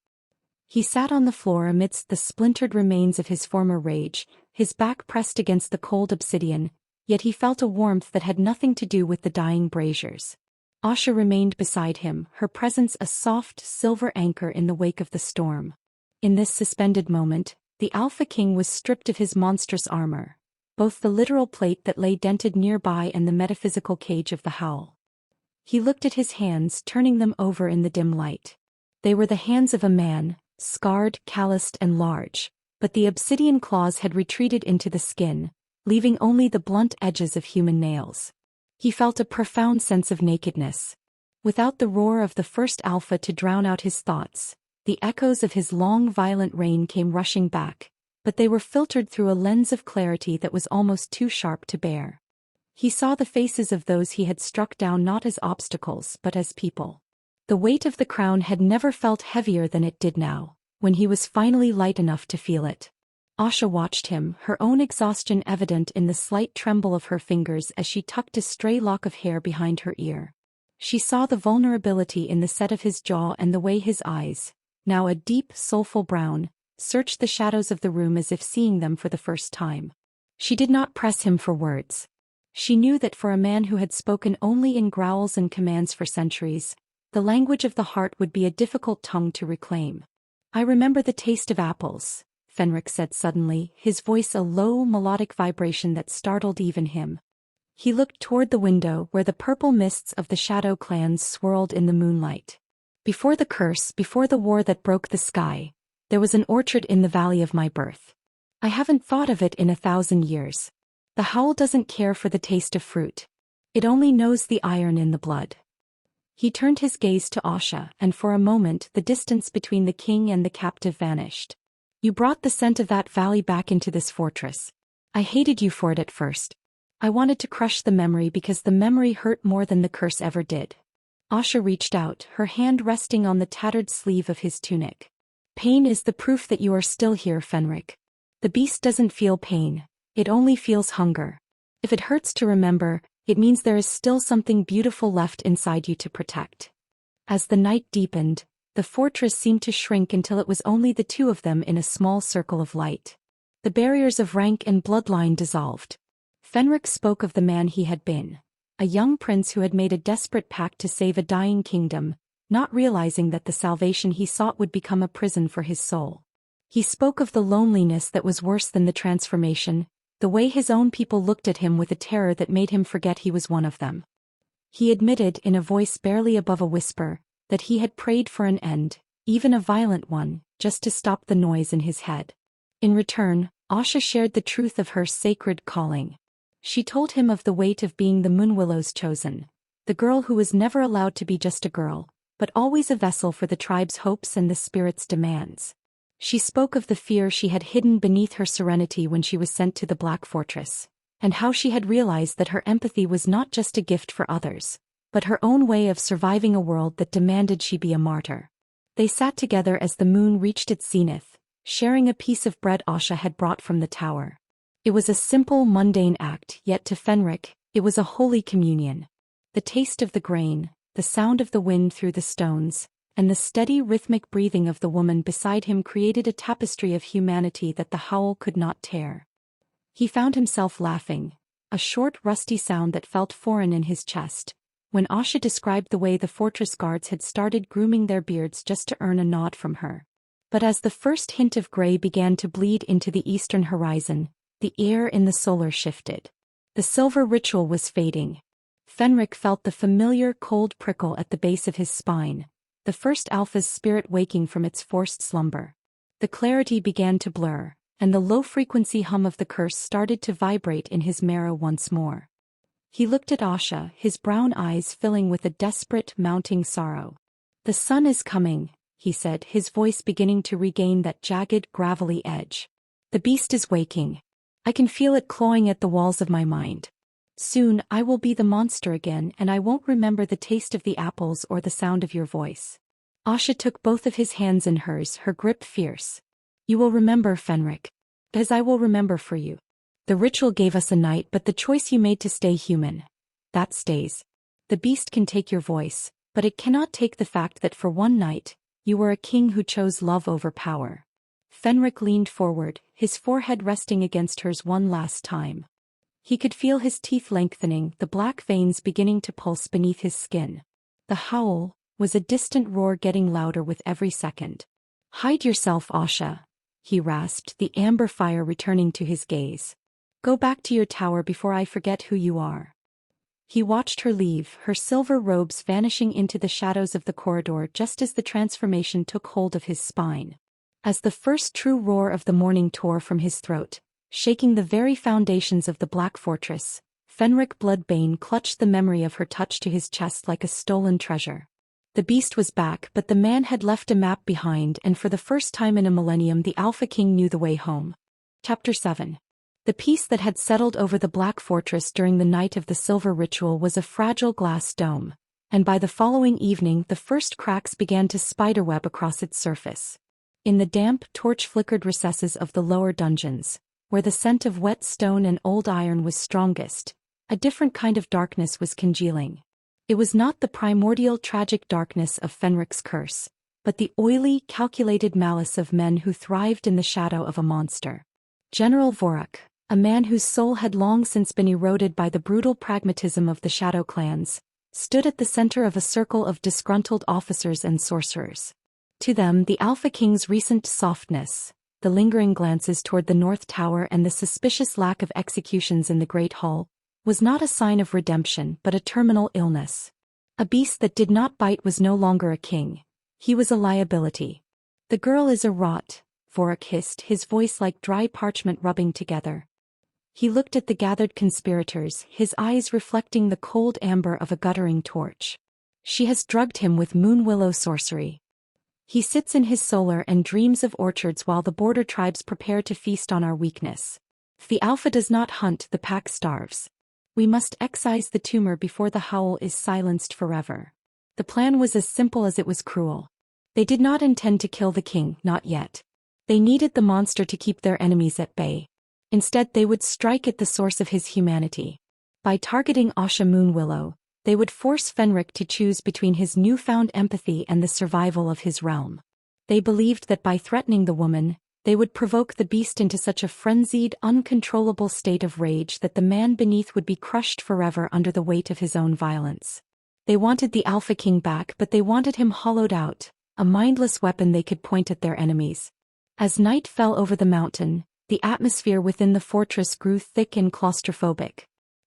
He sat on the floor amidst the splintered remains of his former rage, his back pressed against the cold obsidian, yet he felt a warmth that had nothing to do with the dying braziers. Asha remained beside him, her presence a soft, silver anchor in the wake of the storm. In this suspended moment, the Alpha King was stripped of his monstrous armor. both the literal plate that lay dented nearby and the metaphysical cage of the howl. He looked at his hands, turning them over in the dim light. They were the hands of a man, scarred, calloused and large, but the obsidian claws had retreated into the skin, leaving only the blunt edges of human nails. He felt a profound sense of nakedness. Without the roar of the first alpha to drown out his thoughts, the echoes of his long violent reign came rushing back, but they were filtered through a lens of clarity that was almost too sharp to bear. He saw the faces of those he had struck down not as obstacles but as people. The weight of the crown had never felt heavier than it did now, when he was finally light enough to feel it. Asha watched him, her own exhaustion evident in the slight tremble of her fingers as she tucked a stray lock of hair behind her ear. She saw the vulnerability in the set of his jaw and the way his eyes, now a deep, soulful brown, searched the shadows of the room as if seeing them for the first time. She did not press him for words. She knew that for a man who had spoken only in growls and commands for centuries, the language of the heart would be a difficult tongue to reclaim. "I remember the taste of apples," Fenric said suddenly, his voice a low, melodic vibration that startled even him. He looked toward the window where the purple mists of the shadow clans swirled in the moonlight. "Before the curse, before the war that broke the sky, there was an orchard in the valley of my birth. I haven't thought of it in 1,000 years. The howl doesn't care for the taste of fruit. It only knows the iron in the blood." He turned his gaze to Asha, and for a moment the distance between the king and the captive vanished. "You brought the scent of that valley back into this fortress. I hated you for it at first. I wanted to crush the memory because the memory hurt more than the curse ever did." Asha reached out, her hand resting on the tattered sleeve of his tunic. "Pain is the proof that you are still here, Fenric. The beast doesn't feel pain. It only feels hunger. If it hurts to remember, it means there is still something beautiful left inside you to protect." As the night deepened, the fortress seemed to shrink until it was only the two of them in a small circle of light. The barriers of rank and bloodline dissolved. Fenric spoke of the man he had been, a young prince who had made a desperate pact to save a dying kingdom, not realizing that the salvation he sought would become a prison for his soul. He spoke of the loneliness that was worse than the transformation, the way his own people looked at him with a terror that made him forget he was one of them. He admitted in a voice barely above a whisper that he had prayed for an end, even a violent one, just to stop the noise in his head. In return, Asha shared the truth of her sacred calling. She told him of the weight of being the Moonwillow's chosen, the girl who was never allowed to be just a girl, but always a vessel for the tribe's hopes and the spirit's demands. She spoke of the fear she had hidden beneath her serenity when she was sent to the Black Fortress, and how she had realized that her empathy was not just a gift for others, but her own way of surviving a world that demanded she be a martyr. They sat together as the moon reached its zenith, sharing a piece of bread Asha had brought from the tower. It was a simple, mundane act, yet to Fenric, it was a holy communion. The taste of the grain, the sound of the wind through the stones, and the steady rhythmic breathing of the woman beside him created a tapestry of humanity that the howl could not tear. He found himself laughing, a short rusty sound that felt foreign in his chest, when Asha described the way the fortress guards had started grooming their beards just to earn a nod from her. But as the first hint of gray began to bleed into the eastern horizon, the air in the solar shifted. The silver ritual was fading. Fenric felt the familiar cold prickle at the base of his spine, the first alpha's spirit waking from its forced slumber. The clarity began to blur, and the low-frequency hum of the curse started to vibrate in his marrow once more. He looked at Asha, his brown eyes filling with a desperate, mounting sorrow. "The sun is coming," he said, his voice beginning to regain that jagged, gravelly edge. "The beast is waking. I can feel it clawing at the walls of my mind. Soon I will be the monster again, and I won't remember the taste of the apples or the sound of your voice." Asha took both of his hands in hers, her grip fierce. "You will remember, Fenric, as I will remember for you. The ritual gave us a night, but the choice you made to stay human, that stays. The beast can take your voice, but it cannot take the fact that for one night, you were a king who chose love over power." Fenric leaned forward, his forehead resting against hers one last time. He could feel his teeth lengthening, the black veins beginning to pulse beneath his skin. The howl was a distant roar getting louder with every second. "Hide yourself, Asha," he rasped, the amber fire returning to his gaze. Go back to your tower before I forget who you are. He watched her leave, her silver robes vanishing into the shadows of the corridor just as the transformation took hold of his spine. As the first true roar of the morning tore from his throat, shaking the very foundations of the Black Fortress, Fenric Bloodbane clutched the memory of her touch to his chest like a stolen treasure. The beast was back, but the man had left a map behind, and for the first time in a millennium the Alpha King knew the way home. Chapter 7. The peace that had settled over the Black Fortress during the night of the Silver Ritual was a fragile glass dome, and by the following evening the first cracks began to spiderweb across its surface. In the damp, torch-flickered recesses of the lower dungeons, where the scent of wet stone and old iron was strongest, a different kind of darkness was congealing. It was not the primordial tragic darkness of Fenric's curse, but the oily, calculated malice of men who thrived in the shadow of a monster. General Vorak, a man whose soul had long since been eroded by the brutal pragmatism of the Shadow clans, stood at the center of a circle of disgruntled officers and sorcerers. To them the Alpha King's recent softness, the lingering glances toward the North Tower and the suspicious lack of executions in the Great Hall, was not a sign of redemption but a terminal illness. A beast that did not bite was no longer a king. He was a liability. The girl is a rot, Vorak hissed, his voice like dry parchment rubbing together. He looked at the gathered conspirators, his eyes reflecting the cold amber of a guttering torch. She has drugged him with moonwillow sorcery. He sits in his solar and dreams of orchards while the border tribes prepare to feast on our weakness. If the Alpha does not hunt, the pack starves. We must excise the tumor before the howl is silenced forever. The plan was as simple as it was cruel. They did not intend to kill the king, not yet. They needed the monster to keep their enemies at bay. Instead they would strike at the source of his humanity. By targeting Asha Moonwillow, they would force Fenric to choose between his newfound empathy and the survival of his realm. They believed that by threatening the woman, they would provoke the beast into such a frenzied, uncontrollable state of rage that the man beneath would be crushed forever under the weight of his own violence. They wanted the Alpha King back, but they wanted him hollowed out, a mindless weapon they could point at their enemies. As night fell over the mountain, the atmosphere within the fortress grew thick and claustrophobic.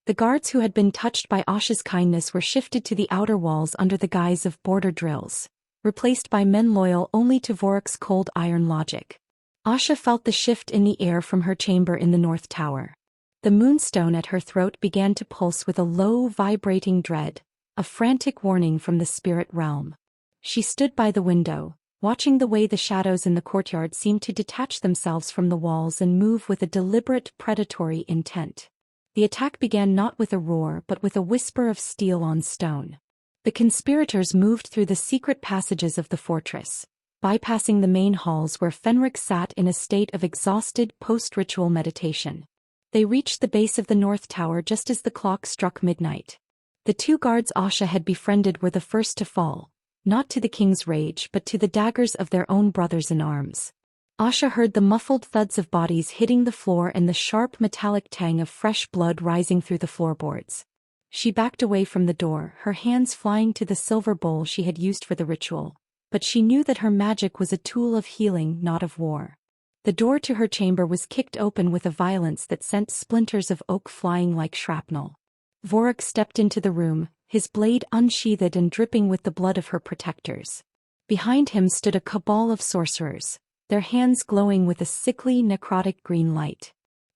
The guards who had been touched by Asha's kindness were shifted to the outer walls under the guise of border drills, replaced by men loyal only to Vorak's cold iron logic. Asha felt the shift in the air from her chamber in the North Tower. The moonstone at her throat began to pulse with a low, vibrating dread, a frantic warning from the spirit realm. She stood by the window, watching the way the shadows in the courtyard seemed to detach themselves from the walls and move with a deliberate, predatory intent. The attack began not with a roar but with a whisper of steel on stone. The conspirators moved through the secret passages of the fortress, bypassing the main halls where Fenric sat in a state of exhausted post-ritual meditation. They reached the base of the North Tower just as the clock struck midnight. The two guards Asha had befriended were the first to fall, not to the king's rage but to the daggers of their own brothers-in-arms. Asha heard the muffled thuds of bodies hitting the floor and the sharp metallic tang of fresh blood rising through the floorboards. She backed away from the door, her hands flying to the silver bowl she had used for the ritual, but she knew that her magic was a tool of healing, not of war. The door to her chamber was kicked open with a violence that sent splinters of oak flying like shrapnel. Vorak stepped into the room, his blade unsheathed and dripping with the blood of her protectors. Behind him stood a cabal of sorcerers, their hands glowing with a sickly, necrotic green light.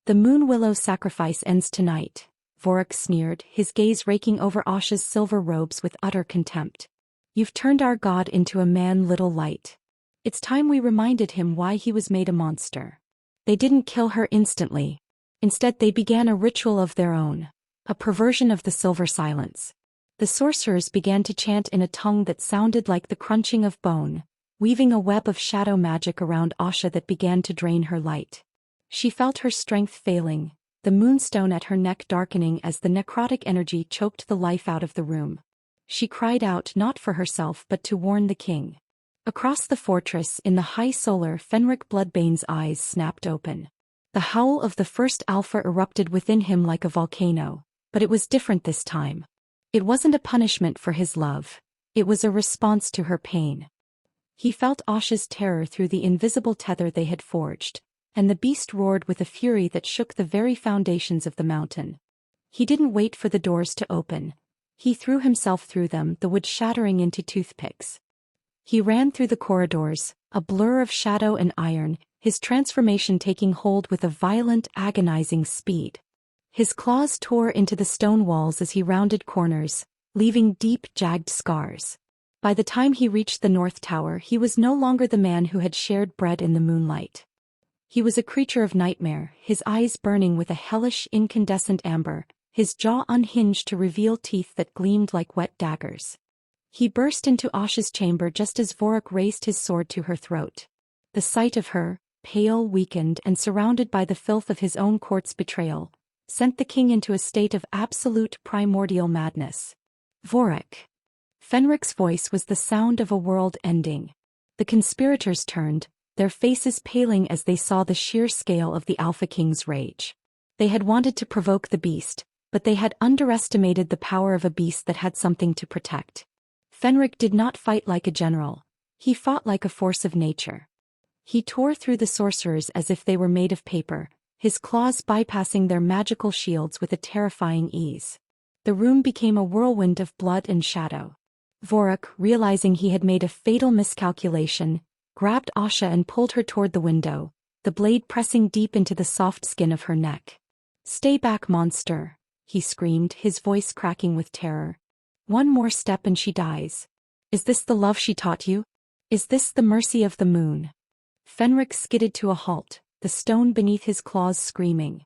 "The Moonwillow sacrifice ends tonight," Vorak sneered, his gaze raking over Asha's silver robes with utter contempt. "You've turned our god into a man little light. It's time we reminded him why he was made a monster." They didn't kill her instantly. Instead they began a ritual of their own, a perversion of the silver silence. The sorcerers began to chant in a tongue that sounded like the crunching of bone, weaving a web of shadow magic around Asha that began to drain her light. She felt her strength failing, the moonstone at her neck darkening as the necrotic energy choked the life out of the room. She cried out not for herself but to warn the king. Across the fortress, in the high solar, Fenric Bloodbane's eyes snapped open. The howl of the first Alpha erupted within him like a volcano, but it was different this time. It wasn't a punishment for his love. It was a response to her pain. He felt Asha's terror through the invisible tether they had forged, and the beast roared with a fury that shook the very foundations of the mountain. He didn't wait for the doors to open. He threw himself through them, the wood shattering into toothpicks. He ran through the corridors, a blur of shadow and iron, his transformation taking hold with a violent, agonizing speed. His claws tore into the stone walls as he rounded corners, leaving deep, jagged scars. By the time he reached the North Tower, he was no longer the man who had shared bread in the moonlight. He was a creature of nightmare, his eyes burning with a hellish, incandescent amber, his jaw unhinged to reveal teeth that gleamed like wet daggers. He burst into Asha's chamber just as Vorik raised his sword to her throat. The sight of her, pale, weakened, and surrounded by the filth of his own court's betrayal, sent the king into a state of absolute primordial madness. Vorik. Fenric's voice was the sound of a world ending. The conspirators turned, their faces paling as they saw the sheer scale of the Alpha King's rage. They had wanted to provoke the beast, but they had underestimated the power of a beast that had something to protect. Fenric did not fight like a general. He fought like a force of nature. He tore through the sorcerers as if they were made of paper, his claws bypassing their magical shields with a terrifying ease. The room became a whirlwind of blood and shadow. Vorik, realizing he had made a fatal miscalculation, grabbed Asha and pulled her toward the window, the blade pressing deep into the soft skin of her neck. "Stay back, monster," he screamed, his voice cracking with terror. "One more step and she dies. Is this the love she taught you? Is this the mercy of the moon?" Fenric skidded to a halt, the stone beneath his claws screaming.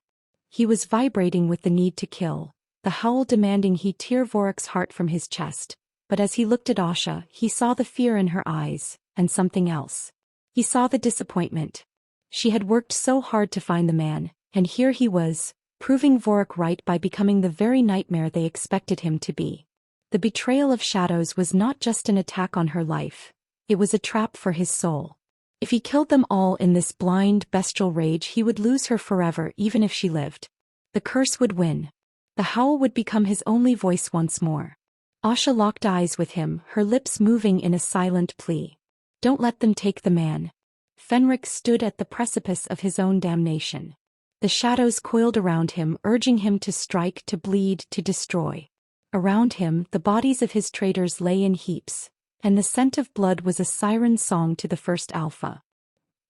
He was vibrating with the need to kill, the howl demanding he tear Vorik's heart from his chest. But as he looked at Asha, he saw the fear in her eyes, and something else. He saw the disappointment. She had worked so hard to find the man, and here he was, proving Vorik right by becoming the very nightmare they expected him to be. The betrayal of shadows was not just an attack on her life. It was a trap for his soul. If he killed them all in this blind, bestial rage, he would lose her forever even if she lived. The curse would win. The howl would become his only voice once more. Asha locked eyes with him, her lips moving in a silent plea. "Don't let them take the man." Fenric stood at the precipice of his own damnation. The shadows coiled around him, urging him to strike, to bleed, to destroy. Around him, the bodies of his traitors lay in heaps, and the scent of blood was a siren song to the first Alpha.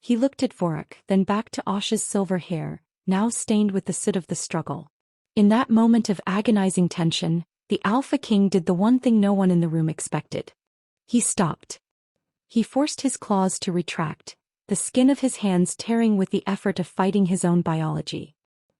He looked at Vorik, then back to Asha's silver hair, now stained with the soot of the struggle. In that moment of agonizing tension, the Alpha King did the one thing no one in the room expected. He stopped. He forced his claws to retract, the skin of his hands tearing with the effort of fighting his own biology.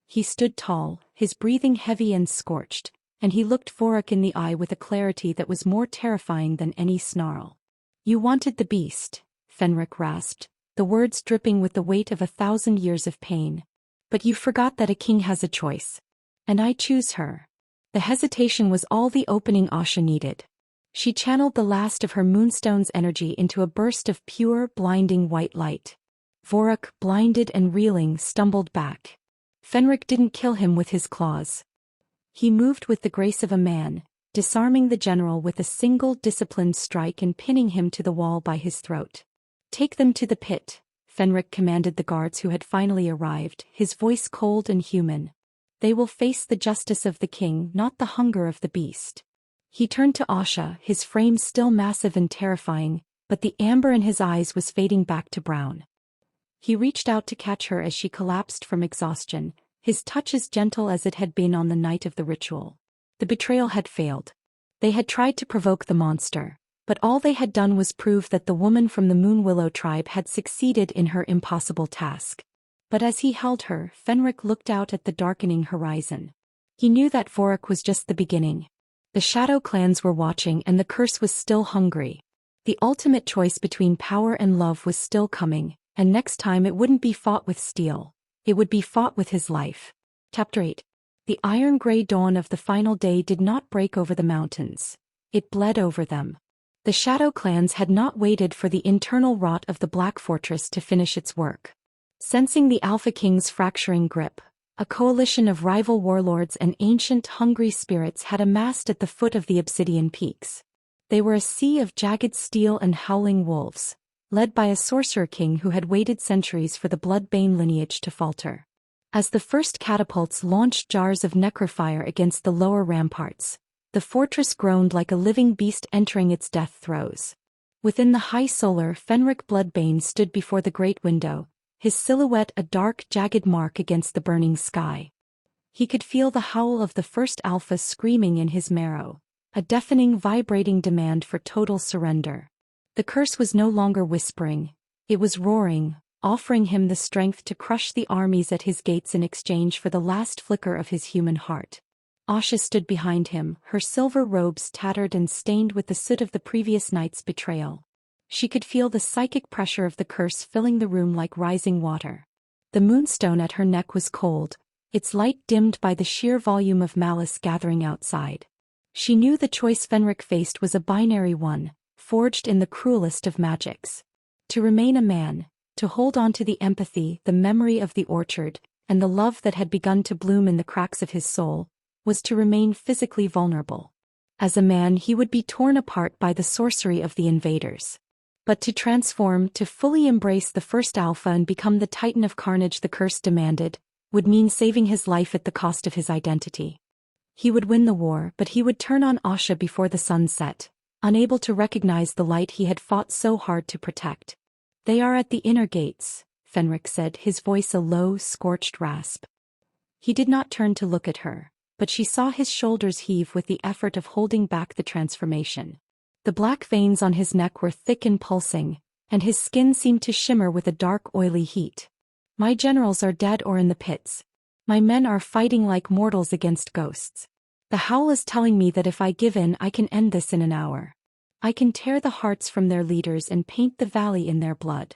He stood tall, his breathing heavy and scorched, and he looked Vorik in the eye with a clarity that was more terrifying than any snarl. "You wanted the beast," Fenric rasped, the words dripping with the weight of 1,000 years of pain. "But you forgot that a king has a choice. And I choose her." The hesitation was all the opening Asha needed. She channeled the last of her moonstone's energy into a burst of pure, blinding white light. Vorik, blinded and reeling, stumbled back. Fenric didn't kill him with his claws. He moved with the grace of a man, disarming the general with a single disciplined strike and pinning him to the wall by his throat. "Take them to the pit," Fenric commanded the guards who had finally arrived, his voice cold and human. "They will face the justice of the king, not the hunger of the beast." He turned to Asha, his frame still massive and terrifying, but the amber in his eyes was fading back to brown. He reached out to catch her as she collapsed from exhaustion, his touch as gentle as it had been on the night of the ritual. The betrayal had failed. They had tried to provoke the monster, but all they had done was prove that the woman from the Moon Willow tribe had succeeded in her impossible task. But as he held her, Fenric looked out at the darkening horizon. He knew that Vorik was just the beginning. The shadow clans were watching and the curse was still hungry. The ultimate choice between power and love was still coming, and next time it wouldn't be fought with steel. It would be fought with his life. Chapter 8. The iron-gray dawn of the final day did not break over the mountains. It bled over them. The shadow clans had not waited for the internal rot of the Black Fortress to finish its work. Sensing the Alpha King's fracturing grip, a coalition of rival warlords and ancient hungry spirits had amassed at the foot of the obsidian peaks. They were a sea of jagged steel and howling wolves, led by a sorcerer king who had waited centuries for the blood-bane lineage to falter. As the first catapults launched jars of necrofire against the lower ramparts, the fortress groaned like a living beast entering its death throes. Within the high solar, Fenric Bloodbane stood before the great window, his silhouette a dark, jagged mark against the burning sky. He could feel the howl of the first alpha screaming in his marrow, a deafening, vibrating demand for total surrender. The curse was no longer whispering, it was roaring, offering him the strength to crush the armies at his gates in exchange for the last flicker of his human heart. Asha stood behind him, her silver robes tattered and stained with the soot of the previous night's betrayal. She could feel the psychic pressure of the curse filling the room like rising water. The moonstone at her neck was cold, its light dimmed by the sheer volume of malice gathering outside. She knew the choice Fenric faced was a binary one, forged in the cruelest of magics. To remain a man, to hold on to the empathy, the memory of the orchard, and the love that had begun to bloom in the cracks of his soul, was to remain physically vulnerable. As a man he would be torn apart by the sorcery of the invaders. But to transform, to fully embrace the first alpha and become the titan of carnage the curse demanded, would mean saving his life at the cost of his identity. He would win the war, but he would turn on Asha before the sun set, unable to recognize the light he had fought so hard to protect. "They are at the inner gates," Fenric said, his voice a low, scorched rasp. He did not turn to look at her, but she saw his shoulders heave with the effort of holding back the transformation. The black veins on his neck were thick and pulsing, and his skin seemed to shimmer with a dark, oily heat. "My generals are dead or in the pits. My men are fighting like mortals against ghosts. The howl is telling me that if I give in I can end this in an hour. I can tear the hearts from their leaders and paint the valley in their blood."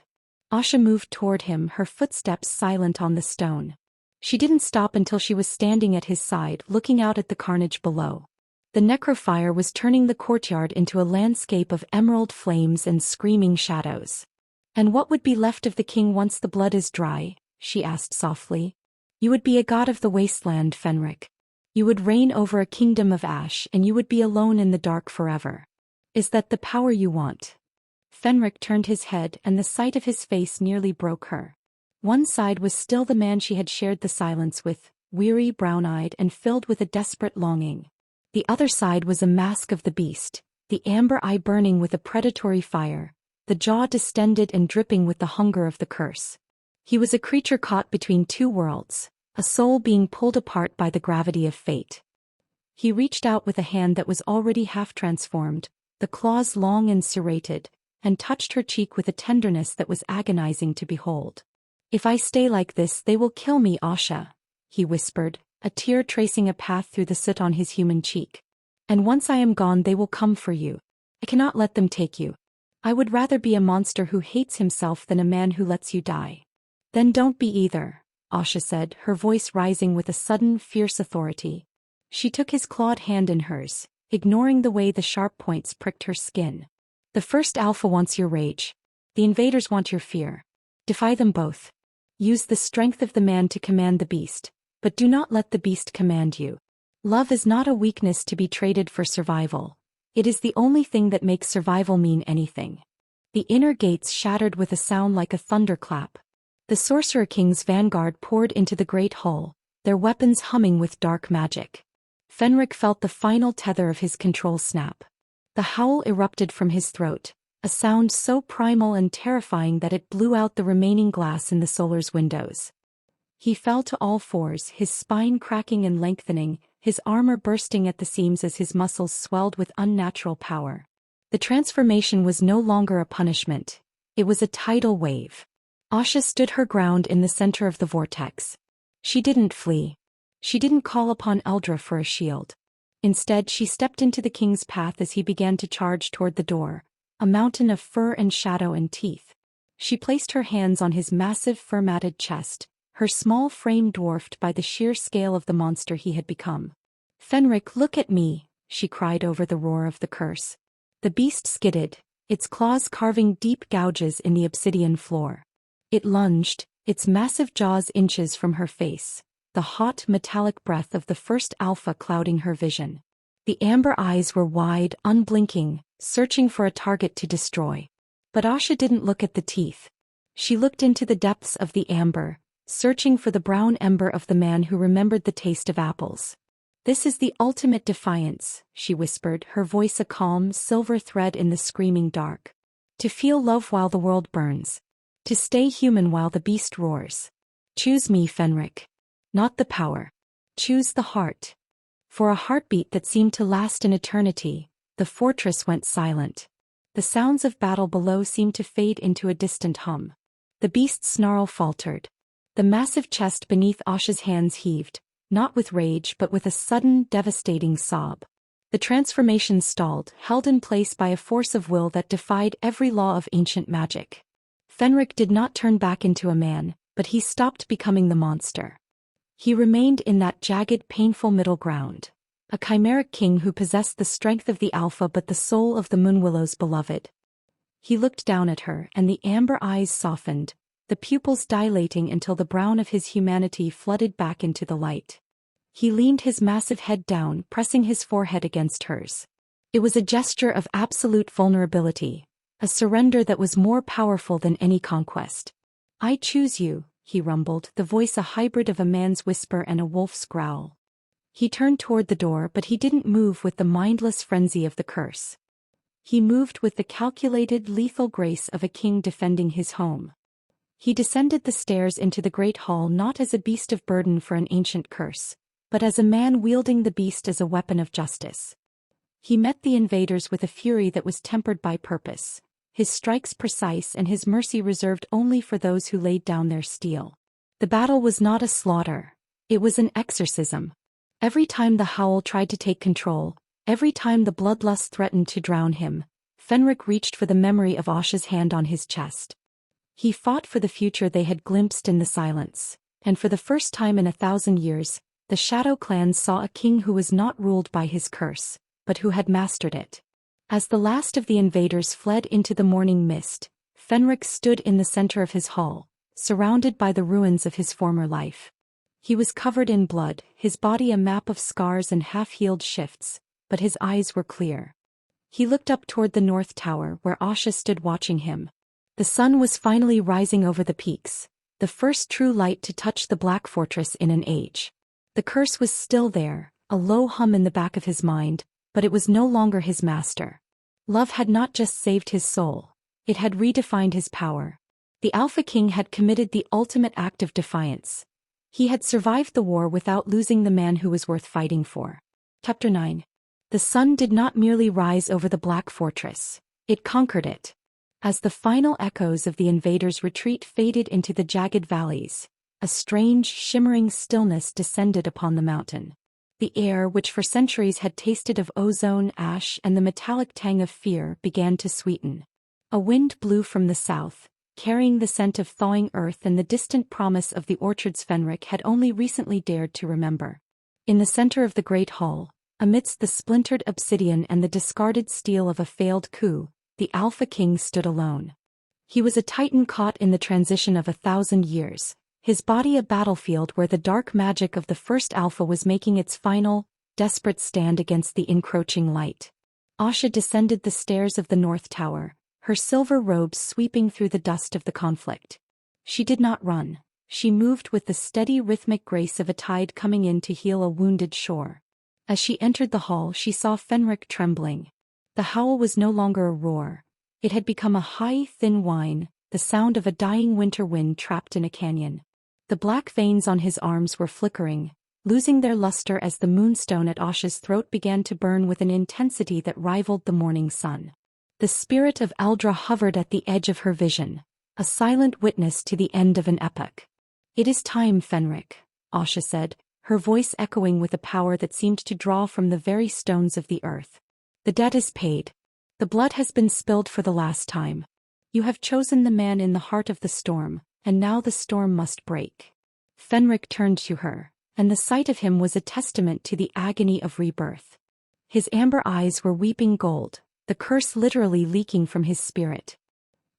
Asha moved toward him, her footsteps silent on the stone. She didn't stop until she was standing at his side, looking out at the carnage below. The necrofire was turning the courtyard into a landscape of emerald flames and screaming shadows. "And what would be left of the king once the blood is dry?" she asked softly. "You would be a god of the wasteland, Fenric. You would reign over a kingdom of ash and you would be alone in the dark forever. Is that the power you want?" Fenric turned his head and the sight of his face nearly broke her. One side was still the man she had shared the silence with, weary, brown-eyed and filled with a desperate longing. The other side was a mask of the beast, the amber eye burning with a predatory fire, the jaw distended and dripping with the hunger of the curse. He was a creature caught between two worlds, a soul being pulled apart by the gravity of fate. He reached out with a hand that was already half transformed, the claws long and serrated, and touched her cheek with a tenderness that was agonizing to behold. "If I stay like this they will kill me, Asha," he whispered, a tear tracing a path through the soot on his human cheek. "And once I am gone they will come for you. I cannot let them take you. I would rather be a monster who hates himself than a man who lets you die." "Then don't be either," Asha said, her voice rising with a sudden, fierce authority. She took his clawed hand in hers, ignoring the way the sharp points pricked her skin. "The first alpha wants your rage. The invaders want your fear. Defy them both. Use the strength of the man to command the beast, but do not let the beast command you. Love is not a weakness to be traded for survival. It is the only thing that makes survival mean anything." The inner gates shattered with a sound like a thunderclap. The Sorcerer King's vanguard poured into the great hall, their weapons humming with dark magic. Fenric felt the final tether of his control snap. The howl erupted from his throat, a sound so primal and terrifying that it blew out the remaining glass in the solar's windows. He fell to all fours, his spine cracking and lengthening, his armor bursting at the seams as his muscles swelled with unnatural power. The transformation was no longer a punishment. It was a tidal wave. Asha stood her ground in the center of the vortex. She didn't flee. She didn't call upon Eldra for a shield. Instead she stepped into the king's path as he began to charge toward the door, a mountain of fur and shadow and teeth. She placed her hands on his massive fur-matted chest, her small frame dwarfed by the sheer scale of the monster he had become. "Fenric, look at me," she cried over the roar of the curse. The beast skidded, its claws carving deep gouges in the obsidian floor. It lunged, its massive jaws inches from her face, the hot metallic breath of the first alpha clouding her vision. The amber eyes were wide, unblinking, searching for a target to destroy. But Asha didn't look at the teeth. She looked into the depths of the amber, searching for the brown ember of the man who remembered the taste of apples. "This is the ultimate defiance," she whispered, her voice a calm, silver thread in the screaming dark. "To feel love while the world burns. To stay human while the beast roars. Choose me, Fenric. Not the power. Choose the heart." For a heartbeat that seemed to last an eternity, the fortress went silent. The sounds of battle below seemed to fade into a distant hum. The beast's snarl faltered. The massive chest beneath Asha's hands heaved, not with rage but with a sudden, devastating sob. The transformation stalled, held in place by a force of will that defied every law of ancient magic. Fenric did not turn back into a man, but he stopped becoming the monster. He remained in that jagged, painful middle ground. A chimeric king who possessed the strength of the Alpha but the soul of the Moonwillow's beloved. He looked down at her, and the amber eyes softened, the pupils dilating until the brown of his humanity flooded back into the light. He leaned his massive head down, pressing his forehead against hers. It was a gesture of absolute vulnerability, a surrender that was more powerful than any conquest. "I choose you," he rumbled, the voice a hybrid of a man's whisper and a wolf's growl. He turned toward the door, but he didn't move with the mindless frenzy of the curse. He moved with the calculated, lethal grace of a king defending his home. He descended the stairs into the great hall not as a beast of burden for an ancient curse, but as a man wielding the beast as a weapon of justice. He met the invaders with a fury that was tempered by purpose, his strikes precise and his mercy reserved only for those who laid down their steel. The battle was not a slaughter. It was an exorcism. Every time the howl tried to take control, every time the bloodlust threatened to drown him, Fenric reached for the memory of Asha's hand on his chest. He fought for the future they had glimpsed in the silence, and for the first time in 1,000 years, the Shadow clans saw a king who was not ruled by his curse, but who had mastered it. As the last of the invaders fled into the morning mist, Fenric stood in the center of his hall, surrounded by the ruins of his former life. He was covered in blood, his body a map of scars and half-healed shifts, but his eyes were clear. He looked up toward the North Tower where Asha stood watching him. The sun was finally rising over the peaks, the first true light to touch the Black Fortress in an age. The curse was still there, a low hum in the back of his mind, but it was no longer his master. Love had not just saved his soul, it had redefined his power. The Alpha King had committed the ultimate act of defiance. He had survived the war without losing the man who was worth fighting for. Chapter 9. The sun did not merely rise over the Black Fortress, it conquered it. As the final echoes of the invaders' retreat faded into the jagged valleys, a strange, shimmering stillness descended upon the mountain. The air, which for centuries had tasted of ozone, ash, and the metallic tang of fear, began to sweeten. A wind blew from the south, carrying the scent of thawing earth and the distant promise of the orchards Fenric had only recently dared to remember. In the center of the great hall, amidst the splintered obsidian and the discarded steel of a failed coup, the Alpha King stood alone. He was a titan caught in the transition of 1,000 years, his body a battlefield where the dark magic of the first Alpha was making its final, desperate stand against the encroaching light. Asha descended the stairs of the North Tower, her silver robes sweeping through the dust of the conflict. She did not run. She moved with the steady rhythmic grace of a tide coming in to heal a wounded shore. As she entered the hall, she saw Fenric trembling. The howl was no longer a roar. It had become a high, thin whine, the sound of a dying winter wind trapped in a canyon. The black veins on his arms were flickering, losing their luster as the moonstone at Asha's throat began to burn with an intensity that rivaled the morning sun. The spirit of Aldra hovered at the edge of her vision, a silent witness to the end of an epoch. "It is time, Fenric," Asha said, her voice echoing with a power that seemed to draw from the very stones of the earth. "The debt is paid. The blood has been spilled for the last time. You have chosen the man in the heart of the storm, and now the storm must break." Fenric turned to her, and the sight of him was a testament to the agony of rebirth. His amber eyes were weeping gold, the curse literally leaking from his spirit.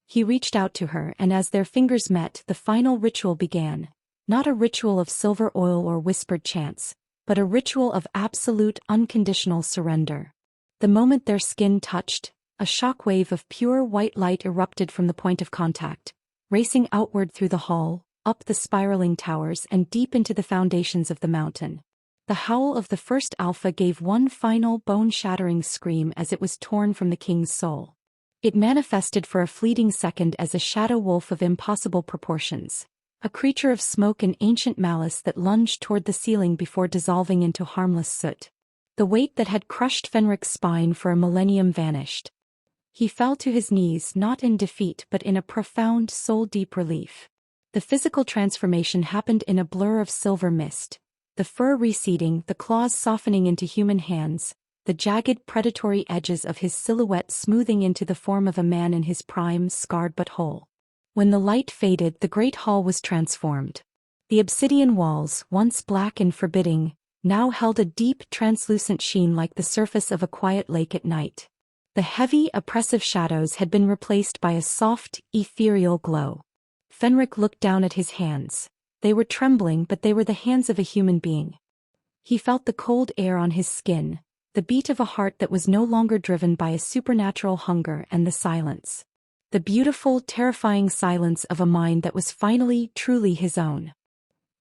He reached out to her, and as their fingers met, the final ritual began, not a ritual of silver oil or whispered chants, but a ritual of absolute, unconditional surrender. The moment their skin touched, A shock wave of pure white light erupted from the point of contact, racing outward through the hall, up the spiraling towers and deep into the foundations of the mountain. The howl of the first Alpha gave one final bone-shattering scream as it was torn from the king's soul. It manifested for a fleeting second as a shadow wolf of impossible proportions, a creature of smoke and ancient malice that lunged toward the ceiling before dissolving into harmless soot. The weight that had crushed Fenric's spine for a millennium vanished. He fell to his knees not in defeat but in a profound soul-deep relief. The physical transformation happened in a blur of silver mist, the fur receding, the claws softening into human hands, the jagged predatory edges of his silhouette smoothing into the form of a man in his prime, scarred but whole. When the light faded, the great hall was transformed. The obsidian walls, once black and forbidding, now held a deep, translucent sheen like the surface of a quiet lake at night. The heavy, oppressive shadows had been replaced by a soft, ethereal glow. Fenric looked down at his hands. They were trembling, but they were the hands of a human being. He felt the cold air on his skin, the beat of a heart that was no longer driven by a supernatural hunger, and the silence. The beautiful, terrifying silence of a mind that was finally, truly his own.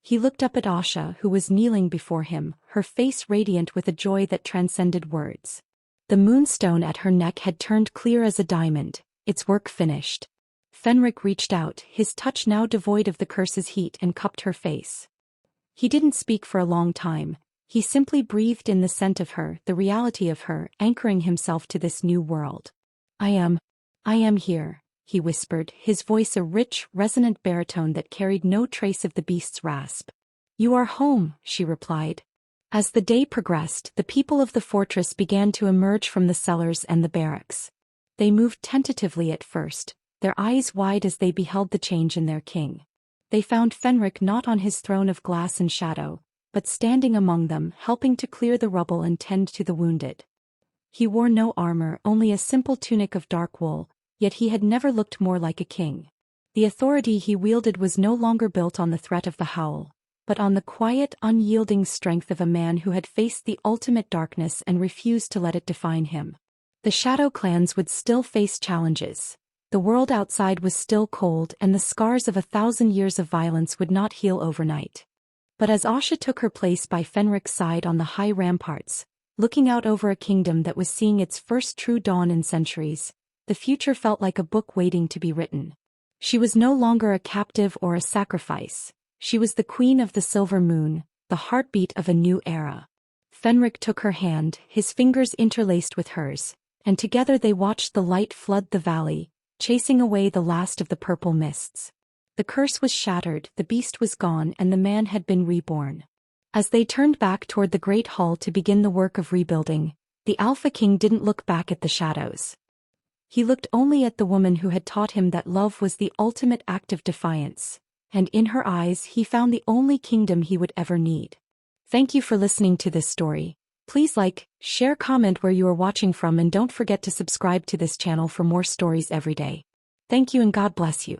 He looked up at Asha, who was kneeling before him, her face radiant with a joy that transcended words. The moonstone at her neck had turned clear as a diamond, its work finished. Fenric reached out, his touch now devoid of the curse's heat, and cupped her face. He didn't speak for a long time. He simply breathed in the scent of her, the reality of her, anchoring himself to this new world. I am here, he whispered, his voice a rich, resonant baritone that carried no trace of the beast's rasp. You are home, she replied. As the day progressed, the people of the fortress began to emerge from the cellars and the barracks. They moved tentatively at first, their eyes wide as they beheld the change in their king. They found Fenric not on his throne of glass and shadow, but standing among them, helping to clear the rubble and tend to the wounded. He wore no armor, only a simple tunic of dark wool, yet he had never looked more like a king. The authority he wielded was no longer built on the threat of the howl, but on the quiet, unyielding strength of a man who had faced the ultimate darkness and refused to let it define him. The shadow clans would still face challenges. The world outside was still cold, and the scars of 1,000 years of violence would not heal overnight. But as Asha took her place by Fenric's side on the high ramparts, looking out over a kingdom that was seeing its first true dawn in centuries, the future felt like a book waiting to be written. She was no longer a captive or a sacrifice. She was the queen of the silver moon, the heartbeat of a new era. Fenric took her hand, his fingers interlaced with hers, and together they watched the light flood the valley, chasing away the last of the purple mists. The curse was shattered, the beast was gone, and the man had been reborn. As they turned back toward the great hall to begin the work of rebuilding, the Alpha King didn't look back at the shadows. He looked only at the woman who had taught him that love was the ultimate act of defiance, and in her eyes he found the only kingdom he would ever need. Thank you for listening to this story. Please like, share, comment where you are watching from, and don't forget to subscribe to this channel for more stories every day. Thank you and God bless you.